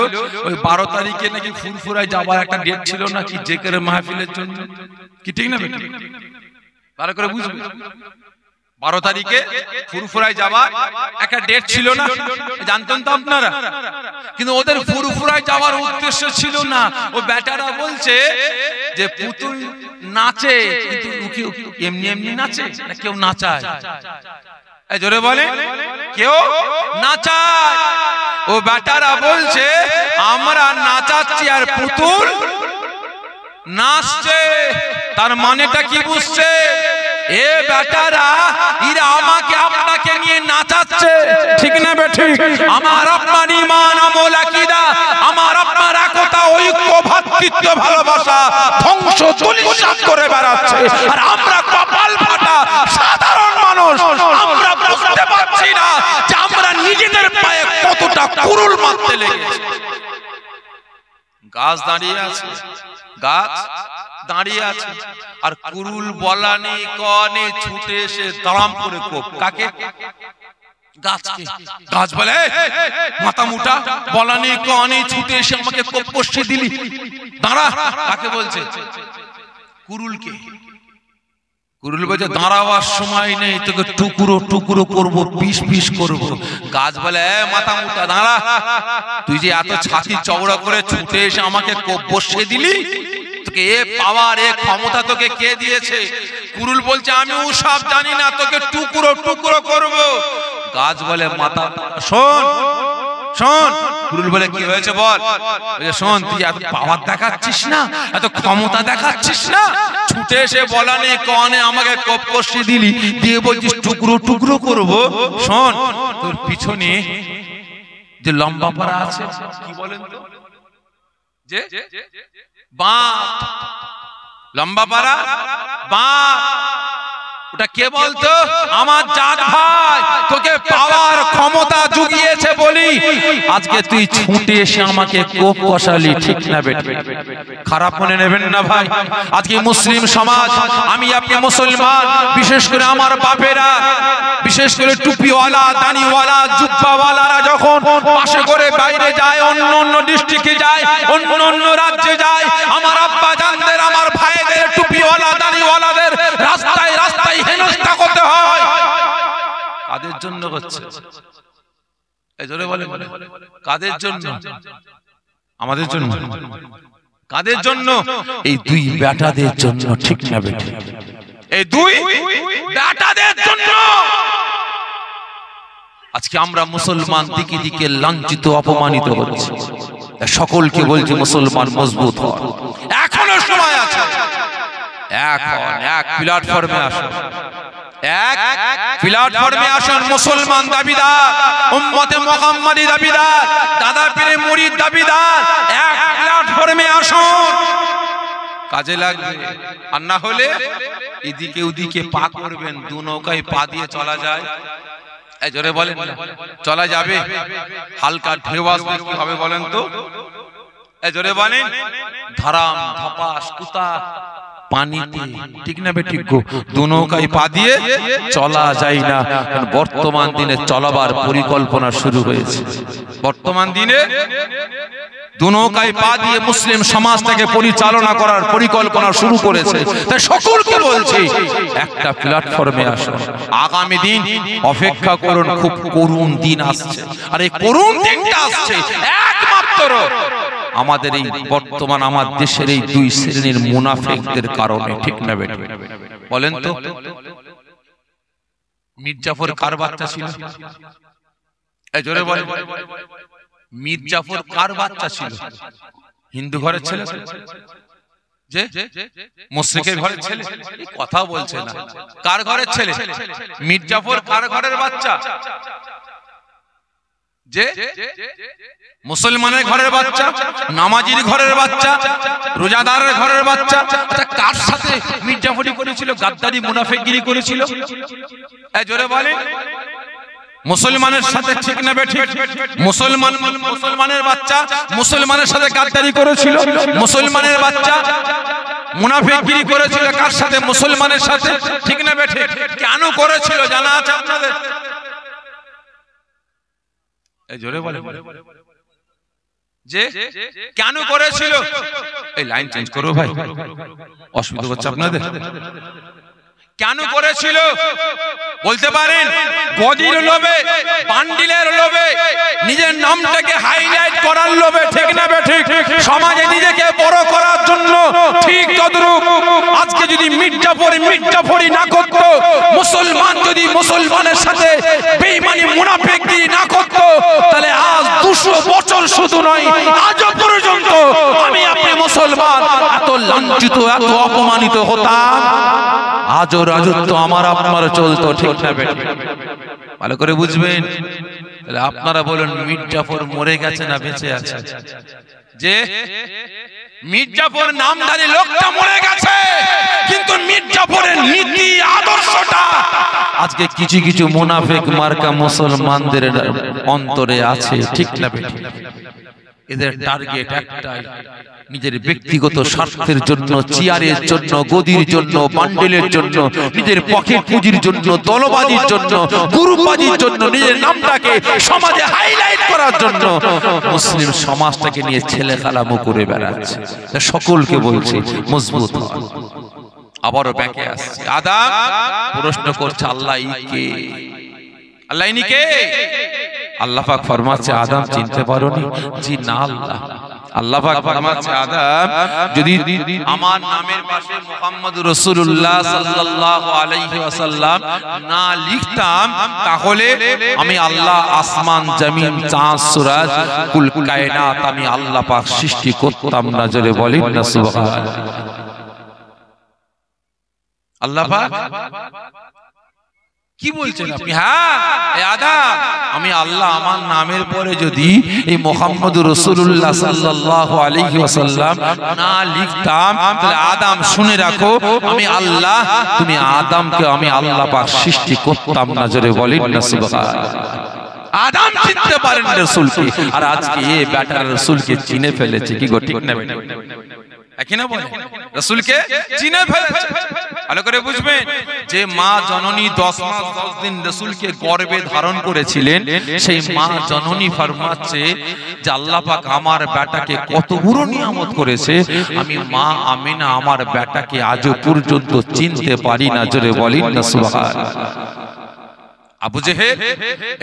ওই 12 তারিখে নাকি ফুরফুরায় যাবার একটা ডেট ছিল নাকি জেকের মাহফিলের জন্য, কি ঠিক না বেটি? ভালো করে বুঝবে, 12 তারিখে ফুরফুরায় যাবার একটা ডেট ছিল না, জানতেন তো আপনারা? কিন্তু ওদের ফুরফুরায় যাওয়ার উদ্দেশ্য ছিল না। ও বেটারা বলছে যে পুতুল নাচে, কিন্তু কেউ এমনি এমনি নাচে না, কেউ নাচায়? এই জোরে বলে, কেউ নাচায়। ও বেটারা বলছে আমরা নাচাচ্ছি আর পুতুল নাচছে। তার মানেটা কি বুঝছে? এ বেটারা এরা আমাকে আপনাকে নিয়ে নাচাচ্ছে, ঠিক না বেঠি? আমার আপনার ঈমান আমল আকীদা, আমার আপনার একতা ঐক্য ভ্রাতৃত্ব ভালোবাসা ধ্বংস তুলিসাৎ করে বেড়াচ্ছে। আর আমরা কপাল ফাটা সাধারণ মানুষ, আমরা বুঝতে পারছি না যে আমরা নিজেদের পায়ে কতটা কুরুল মারতে লেগেছি। গাছ দাঁড়িয়ে আছে, গাছ দাঁড়িয়ে আছে, আর কুরুল বলানি কনে ছুটে এসে দাঁড়াম করে কোপ কাকে? গাছকে। গাছ বলে মাথা মুটা, বলানি কনে ছুটে এসে আমাকে কোপ কষে দিলি, দাঁড়া। কাকে বলছে? কুরুলকে। কুরুল বলছে দাঁড়াবার সময় নেই, তোকে টুকরো টুকরো করবো, পিস পিস করবো। গাছ বলে মাথা মুটা দাঁড়া, তুই যে এত ছাতি চওড়া করে ছুটে এসে আমাকে কোপ বসিয়ে দিলি, তোকে এ পাওয়ার এ ক্ষমতা তোকে কে দিয়েছে? কুরুল বলছে আমি ওসব জানি না, তোকে টুকরো টুকরো করব। গাছ বলে মাথা শোন শোন। কুরুল বলে কি হয়েছে বল? শোন, তুই এত পাওয়ার দেখাচ্ছিস না, এত ক্ষমতা দেখাচ্ছিস না, ছুটে এসে বলানি কনে আমাকে কোপ কষিয়ে দিলি, দিয়ে বলছিস টুকরো টুকরো করব। শোন, তোর পিছনে যে লম্বা পাড়া আছে, কি বলেন তো? যে বাঁট, লম্বা পাড়া বাঁট, ওটা কে বলতো? আমার জাত ভাই, তোকে পাওয়ার ক্ষমতা জুগিয়েছে বলি আজকে তুই ছুটে এসে আমাকে কোপ কষালি, ঠিক না বেটা? খারাপ মনে নেবেন না ভাই। আজকে মুসলিম সমাজ, আমি আপনি মুসলমান, বিশেষ করে আমার বাপেরা, বিশেষ করে টুপিওয়ালা, দাড়িওয়ালা, জুব্বাওয়ালারা যখন পাশে করে বাইরে যায়, অন্য অন্য ডিস্ট্রিক্টে যায়, অন্য অন্য রাজ্যে যায়, আমার আব্বা জানদের, আমার ভাইদের, টুপিওয়ালা, দাড়িওয়ালাদের রাস্তায় রাস্তায় হেনস্থা করতে হয়। কাদের জন্য হচ্ছে? এই জোরে বলেন, কাদের জন্য? আমাদের জন্য। কাদের জন্য? এই দুই বেটাদের জন্য, ঠিক না বেটা? এই দুই বেটাদের জন্য আজকে আমরা মুসলমান দিকে দিকে লাঞ্ছিত, অপমানিত হচ্ছে। সকলকে বলছি মুসলমান মজবুত হন, এখনো সময় আছে। এখন এক প্ল্যাটফর্মে আসুন, এক প্ল্যাটফর্মে আসুন। মুসলমান দাবিদার, উম্মতে মুহাম্মাদি দাবিদার, দাদা পীরের মুরিদ দাবিদার, এক প্ল্যাটফর্মে আসুন, কাজে লাগবে। আর না হলে এদিকে ওদিকে পা করবেন, দু নৌকায় পা দিয়ে চলা যায়? এই জোরে বলেন, চলা যাবে? হালকা ঢেউ আসবে, কি হবে বলেন তো? এই জোরে বলেন, ধারাম ধপাস কুতা পানিতে, ঠিক না বেঠিক গো? দু নৌকায় পা দিয়ে চলা যায় না। বর্তমান দিনে চলাবার পরিকল্পনা শুরু হয়েছে। বর্তমান দিনে দু নৌকায় পা দিয়ে মুসলিম সমাজটাকে পরিচালনা করার পরিকল্পনা শুরু করেছে। তাই সকলকে বলছি, একটা প্ল্যাটফর্মে আসুন। আগামী দিন অপেক্ষা করুন, খুব করুণ দিন আসছে। আর এই করুণ দিনটা আসছে একমাত্র আমাদের এই বর্তমান আমার দেশের এই দুই শ্রেণীর মুনাফিকদের কারণে, ঠিক না বেটা? বলেন তো, মির্জাফর কার বাচ্চা ছিল? এই জোরে বলেন, মির্জাফর কার বাচ্চা ছিল? হিন্দু ঘরের ছেলে? যে মুশরিকের ঘরের ছেলে? কথা বলছে না। কার ঘরের ছেলে? মির্জাফর কার ঘরের বাচ্চা? যে মুসলমানের ঘরের বাচ্চা, নামাজির ঘরের বাচ্চা, রোজাদারের ঘরের বাচ্চা। আচ্ছা, কার সাথে মির্জাফরি করেছিল? গাদ্দারি, মুনাফিকগিরি করেছিল? এই জোরে বলেন, মুসলমানের সাথে, ঠিক না বেঠিক? মুসলমানের বাচ্চা মুসলমানের সাথে গাদ্দারি করেছিল, মুসলমানের বাচ্চা মুনাফিকগিরি করেছিল। কার সাথে? মুসলমানের সাথে, ঠিক না বেঠিক? কেন করেছিল জানা আছে আপনাদের? এই জোরে বলে, যে কেন করেছিল? এই লাইন চেঞ্জ করো ভাই, অসুবিধা হচ্ছে আপনাদের। কেন করেছিল বলতে পারেন? গদির লোভে, বান্ডিলের লোভে, নিজের নামটাকে হাইলাইট করার লোভে, ঠিক না বেঠিক? সমাজে নিজেকে বড় করার জন্য। ঠিক তদ্রূপ আজকে যদি মির্জাফরি না করত, মুসলমান যদি মুসলমানের সাথে বেঈমানি মুনাফিকগিরি না করত, তাহলে আজ 200 বছর শুধু নয়, আজও পর্যন্ত আমি আপনি মুসলমান এত লাঞ্ছিত, এত অপমানিত হতাম। আজও রাজত্ব আমার আপনার চলতো, ঠিক না বেটা? ভালো করে বুঝবেন। তাহলে আপনারা বলুন, মির্জাফর মরে গেছে না বেঁচে আছে? যে মির্জাফর নামধারী লোকটা মরে গেছে, কিন্তু মির্জাফরের নীতি আদর্শটা আজকে কিছু কিছু মুনাফিক মার্কা মুসলমানদের অন্তরে আছে, ঠিক না বেটা? এদের টার্গেট একটাই, নিজের ব্যক্তিগত স্বার্থের জন্য, চেয়ারের জন্য, গদির জন্য, বান্ডেলের জন্য, নিজের পকেট পুঁজির জন্য, দলবাজির জন্য, গ্রুপবাজির জন্য, নিজের নামটাকে সমাজে হাইলাইট করার জন্য মুসলিম সমাজটাকে নিয়ে ছেলে খেলামো করে বেড়াচ্ছে। সকলকে বলছি মজবুত হন। আবারও ব্যাকে আসছে, আদম প্রশ্ন করছে, আল্লাহ কে? আল্লাহ ইনি কে? আল্লাহ পাক ফরমাচ্ছে, আদম চিনতে পারোনি? জি না আল্লাহ। আল্লাহ পাক ফরমাচ্ছে, আদম যদি আমার নামের পাশে মুহাম্মদুর রাসূলুল্লাহ সাল্লাল্লাহু আলাইহি ওয়াসাল্লাম না লিখতাম, তাহলে আমি আল্লাহ আসমান, জমিন, চাঁদ, সূরজ, কুল কায়নাত আমি আল্লাহ পাক সৃষ্টি করতাম না। জোরে বলেন না সুবহানাল্লাহ। আল্লাহ পাক কি বলছেন আপনি? হ্যাঁ, এই আদম, আমি আল্লাহ আমার নামের পরে যদি এই মুহাম্মদুর রাসূলুল্লাহ সাল্লাল্লাহু আলাইহি ওয়াসাল্লাম না লিখতাম, তাহলে আদম শুনে রাখো, আমি আল্লাহ, তুমি আদমকে আমি আল্লাহ পাক সৃষ্টি করতাম না। জোরে বলেন না সুবহানাল্লাহ। আদম চিনতে পারেন রাসূলকে, আর আজকে এই বেটা রাসূলকে চিনে ফেলেছে। কি গো, ঠিক না বেটা? একই না বলে, রাসূলকে চিনে ফেলেছে। ভালো করে বুঝবেন, যে মা জননী 10 মাস 10 দিন রাসূলকে গর্ভে ধারণ করেছিলেন, সেই মা জননী ফরমাচ্ছে যে আল্লাহ পাক আমার বেটাকে কত বড় নিয়ামত করেছে, আমি মা আমিনা আমার বেটাকে আজও পর্যন্ত চিনতে পারি না। জোরে বলেন না সুবহানাল্লাহ। আবু জেহেল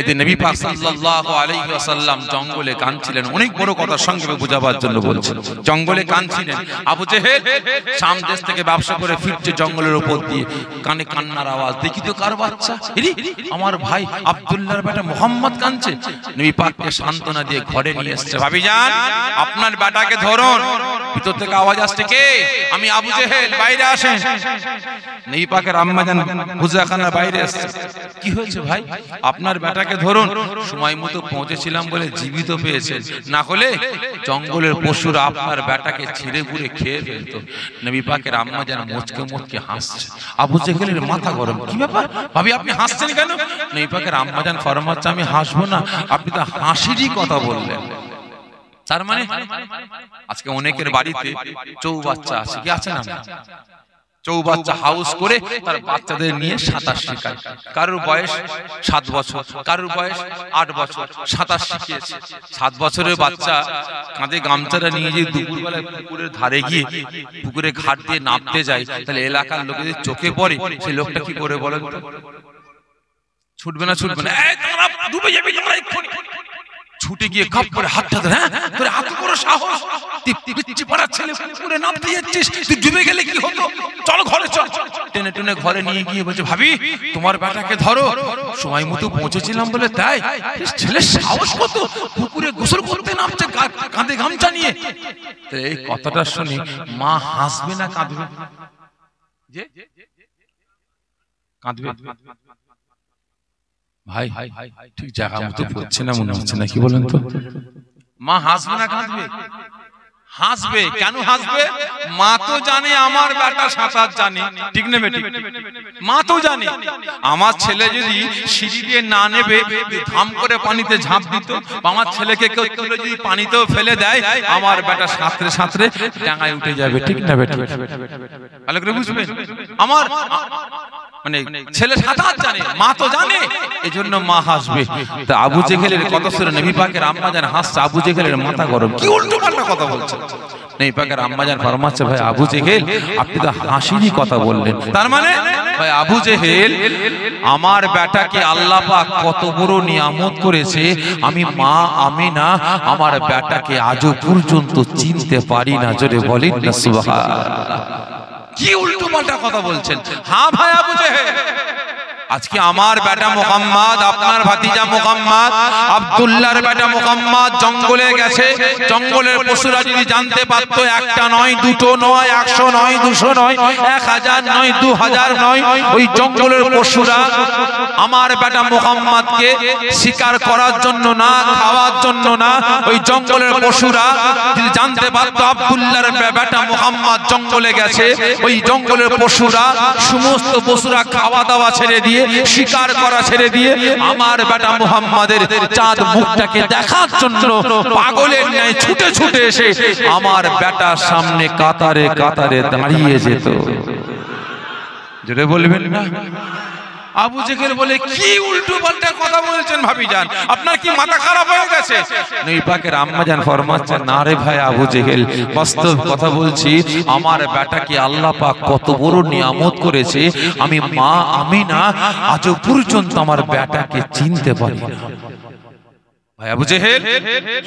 এতে নবী পাক সাল্লাল্লাহু আলাইহি ওয়াসাল্লাম জঙ্গলে কাঁদছিলেন। অনেক বড় কথা সংক্ষেপে বোঝাবার জন্য বলছি। জঙ্গলে কাঁদছিলেন আবু জেহেল, শাম দেশ থেকে ব্যবসা করে ফিরছে জঙ্গলের উপর দিয়ে, কানে কান্নার আওয়াজ, দেখি তো কার বাচ্চা, আমার ভাই আব্দুল্লাহর বেটা মুহাম্মদ কাঁদছে। নবী পাককে সান্ত্বনা দিয়ে ঘরে নিয়ে এসেছে। ভাবিজান, আপনার বেটাকে ধরুন। ভিতর থেকে আওয়াজ আসছে, কে? আমি আবু জেহেল, বাইরে আসেন। নবী পাকের আম্মা জান হুজরাখানার বাইরে আসছে। কি হয়েছে ভাই? আপনার বেটাকে ধরুন। সময় মতো পৌঁছেছিলাম বলে জীবিত পেয়েছেন, না হলে জঙ্গলের পশুরা আপনার বেটাকে ছিঁড়ে পুড়ে খেয়ে ফেলতো। নবী পাকের আম্মা যেন মুচকে মুচকে হাসছে। আবু জেহেলের মাথা গরম। কি ব্যাপার ভাবি, আপনি হাসছেন কেন? নবী পাকের আম্মা যেন ফরমাচ্ছে, আমি হাসবো না, আপনি তো হাসিরই কথা বললেন। তার মানে আজকে অনেকের বাড়িতে চৌবাচ্চা আছে, কি আছে না? চৌবাচ্চা হাউস করে তার বাচ্চাদের নিয়ে সাঁতার শেখায়। কারোর বয়স 7 বছর, কারোর বয়স 8 বছর, সাঁতার শিখিয়েছে। 7 বছরের বাচ্চা কাঁধে গামছাটা নিয়ে যে দুপুরবেলায় পুকুরের ধারে গিয়ে পুকুরে ঘাট দিয়ে নামতে যায়, তাহলে এলাকার লোকেদের চোখে পড়ে, সেই লোকটা কি করে বলেন তো? ছুটবে না? ছুটবে না? তোমরা ডুবে যাবে, তোমরা এক্ষুনি। ছুটে গিয়ে কাপ করে হাতটা ধরে, হ্যাঁ তোর এত বড় সাহস, পিচ্চি পাড়ার ছেলে পুকুরে নামতে যাচ্ছিস, তুই ডুবে গেলে কি হতো? চল ঘরে চল। টেনে টেনে ঘরে নিয়ে গিয়ে বলছে, ভাবি তোমার বেটাকে ধরো, সময় মতো পৌঁছেছিলাম বলে তাই। ছেলের সাহস কত, পুকুরে গোসল করতে নামছে কাঁধে গামছা নিয়ে। এই কথাটা শুনি মা হাসবে না কাঁদবে? যে কাঁদবে। ভাই ঠিক জায়গা মতো পড়ছে না মনে হচ্ছে না, কি বলেন তো? মা হাসবে না কাঁদবে? হাসবে। কেন হাসবে? মা তো জানে আমার বেটা সাঁতার জানে, ঠিক নেবে? ঠিক, মা তো জানে আমার ছেলে যদি সিঁড়ি দিয়ে না নেবে, ধাম করে পানিতে ঝাঁপ দিত, আমার ছেলেকে কেউ তুলে যদি পানিতেও ফেলে দেয়, আমার বেটা সাঁতরে সাঁতরে ডাঙায় উঠে যাবে, ঠিক নেবে? ঠিক, ভালো করে বুঝবেন। আমার মানে ছেলে সাঁতার জানে, মা তো জানে, এজন্য মা হাসবে। তা আবু জেহেলের কথা শুনে নবী পাকের আম্মা জান হাসছে। আবু জেহেলের মাথা গরম। কি উল্টো পাল্টা কথা বলছে? নবী পাকের আম্মা জান ফরমাচ্ছে, ভাই আবু জেহেল আপনি তো হাসিরই কথা বললেন। তার মানে ভাই আবু জেহেল, আমার বেটাকে আল্লাহ পাক কত বড় নিয়ামত করেছে, আমি মা আমিনা আমার বেটাকে আজও পর্যন্ত চিনতে পারি না। জোরে বলেন না সুবহানাল্লাহ। কি উল্টো পাল্টা কথা বলছেন? হ্যাঁ ভাই আবু জেহেল, আজকে আমার বেটা মুহাম্মদ, আপনার ভাতিজা মুহাম্মদ, আব্দুল্লাহর বেটা মুহাম্মদ জঙ্গলে গেছে। জঙ্গলের পশুরা যদি জানতে পারত, একটা নয়, দুটো নয়, 100 নয়, 200 নয়, 1000 নয়, 2000 নয়, ওই জঙ্গলের পশুরা আমার বেটা মুহাম্মদকে শিকার করার জন্য না, খাওয়ার জন্য না, ওই জঙ্গলের পশুরা যদি জানতে পারত আব্দুল্লাহর বেটা মুহাম্মদ জঙ্গলে গেছে, ওই জঙ্গলের পশুরা সমস্ত পশুরা খাওয়া দাওয়া ছেড়ে দিয়ে, শিকার করা ছেড়ে দিয়ে আমার বেটা মুহাম্মাদের চাঁদ মুখটাকে দেখার জন্য পাগলের ন্যায় ছুটে ছুটে এসে আমার বেটার সামনে কাতারে কাতারে দাঁড়িয়ে যেত। জোরে বলবেন না? আবু জেহেল বলে, কি উল্টো পাল্টা কথা বলছেন ভাবিজান, আপনার কি মাথা খারাপ হয়ে গেছে? নবী পাকের আম্মা জান ফরমাচ্ছে, না রে ভাই আবু জেহেল, বাস্তব কথা বলছি, আমার বেটাকে আল্লাহ পাক কত বড় নিয়ামত করেছে, আমি মা আমিনা আজও পর্যন্ত আমার বেটাকে চিনতে পারি না। ভাই আবু জেহেল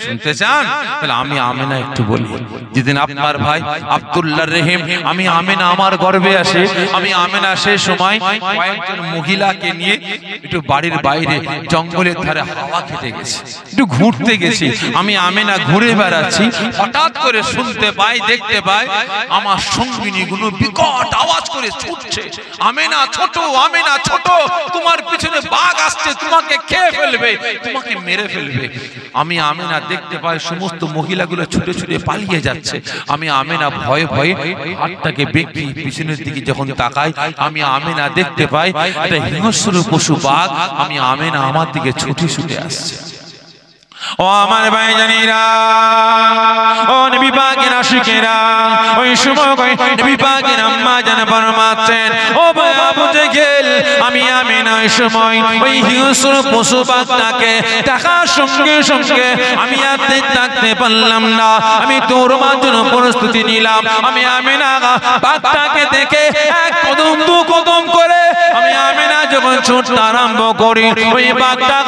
শুনতে চান? তাহলে আমি আমেনা একটু বলি। যেদিন আপনার ভাই আব্দুল্লাহ রহিম আমি আমেনা আমার গর্ভে আসে, আমি আমেনা সেই সময় কয়েকজন মহিলাকে নিয়ে একটু বাড়ির বাইরে জঙ্গলের ধারে হাওয়া খেতে গেছি, একটু ঘুরতে গেছি। আমি আমেনা ঘুরে বেড়াচ্ছি, হঠাৎ করে শুনতে পাই, দেখতে পাই আমার সঙ্গিনীগুলো বিকট আওয়াজ করে ছুটছে, আমেনা ছোট, আমেনা ছোট, তোমার পিছনে বাঘ আসছে, তোমাকে খেয়ে ফেলবে, তোমাকে মেরে ফেলবে। আমি আমেনা দেখতে পাই সমস্ত মহিলাগুলো ছুটে ছুটে পালিয়ে যাচ্ছে। আমি আমেনা ভয়ে ভয়ে হাতটাকে বেঁকিয়ে পিছনের দিকে যখন তাকাই, আমি আমেনা দেখতে পাই একটা হিংস্র পশু বাঘ আমি আমেনা আমার দিকে ছুটে ছুটে আসছে। ও আমার ভাইজানেরা, ও নবী পাকের আশিকেরা, ওই সময় নবী পাকের আম্মা জান ফরমাচ্ছেন, ও ভাই আবু জেহেল আমি আমেনা ওই সময় ওই হিংস্র পশু বাঘটাকে দেখার সঙ্গে সঙ্গে আমি আর থাকতে পারলাম না। আমি তোর জন্য প্রস্তুতি নিলাম। আমি আমেনা বাঘটাকে দেখে এক কদম দু কদম করে আমি আমেনা যখন ছুটতে আরম্ভ করি, ওই বাঘটা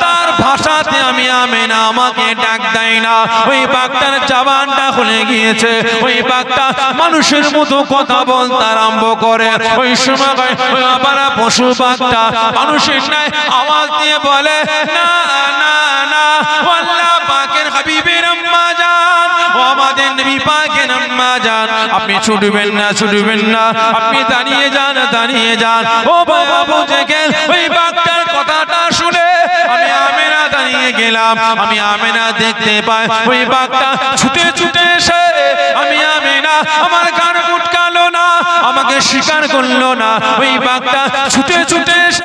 তার ভাষাতে আমি আমেনা আমাকে ডাক দেয় না। ওই বাঘটার জবানটা খুলে গিয়েছে, ওই বাঘটা মানুষের মতো কথা বলতে আরম্ভ করে। ওই সময় ওই আবারা পশু বাঘটা মানুষের ন্যায় আওয়াজ দিয়ে বলে, না না না, আল্লাহ পাকের হাবিবের আম্মা জান, ও আমাদের নবী পাকের আম্মা জান, আপনি ছুটবেন না, ছুটবেন না, আপনি দাঁড়িয়ে যান, দাঁড়িয়ে যান। ও ভাই আবু জেহেল ওই বাঘটার কথাটা শুনে আমি আমেনা দাঁড়িয়ে গেলাম। আমি আমেনা দেখতে পাই ওই বাঘটা ছুটে ছুটে এসে আমি আমেনা আমার কান মুটকালো না, আমাকে স্বীকার করলো না। ওই বাঘটা ছুটে ছুটে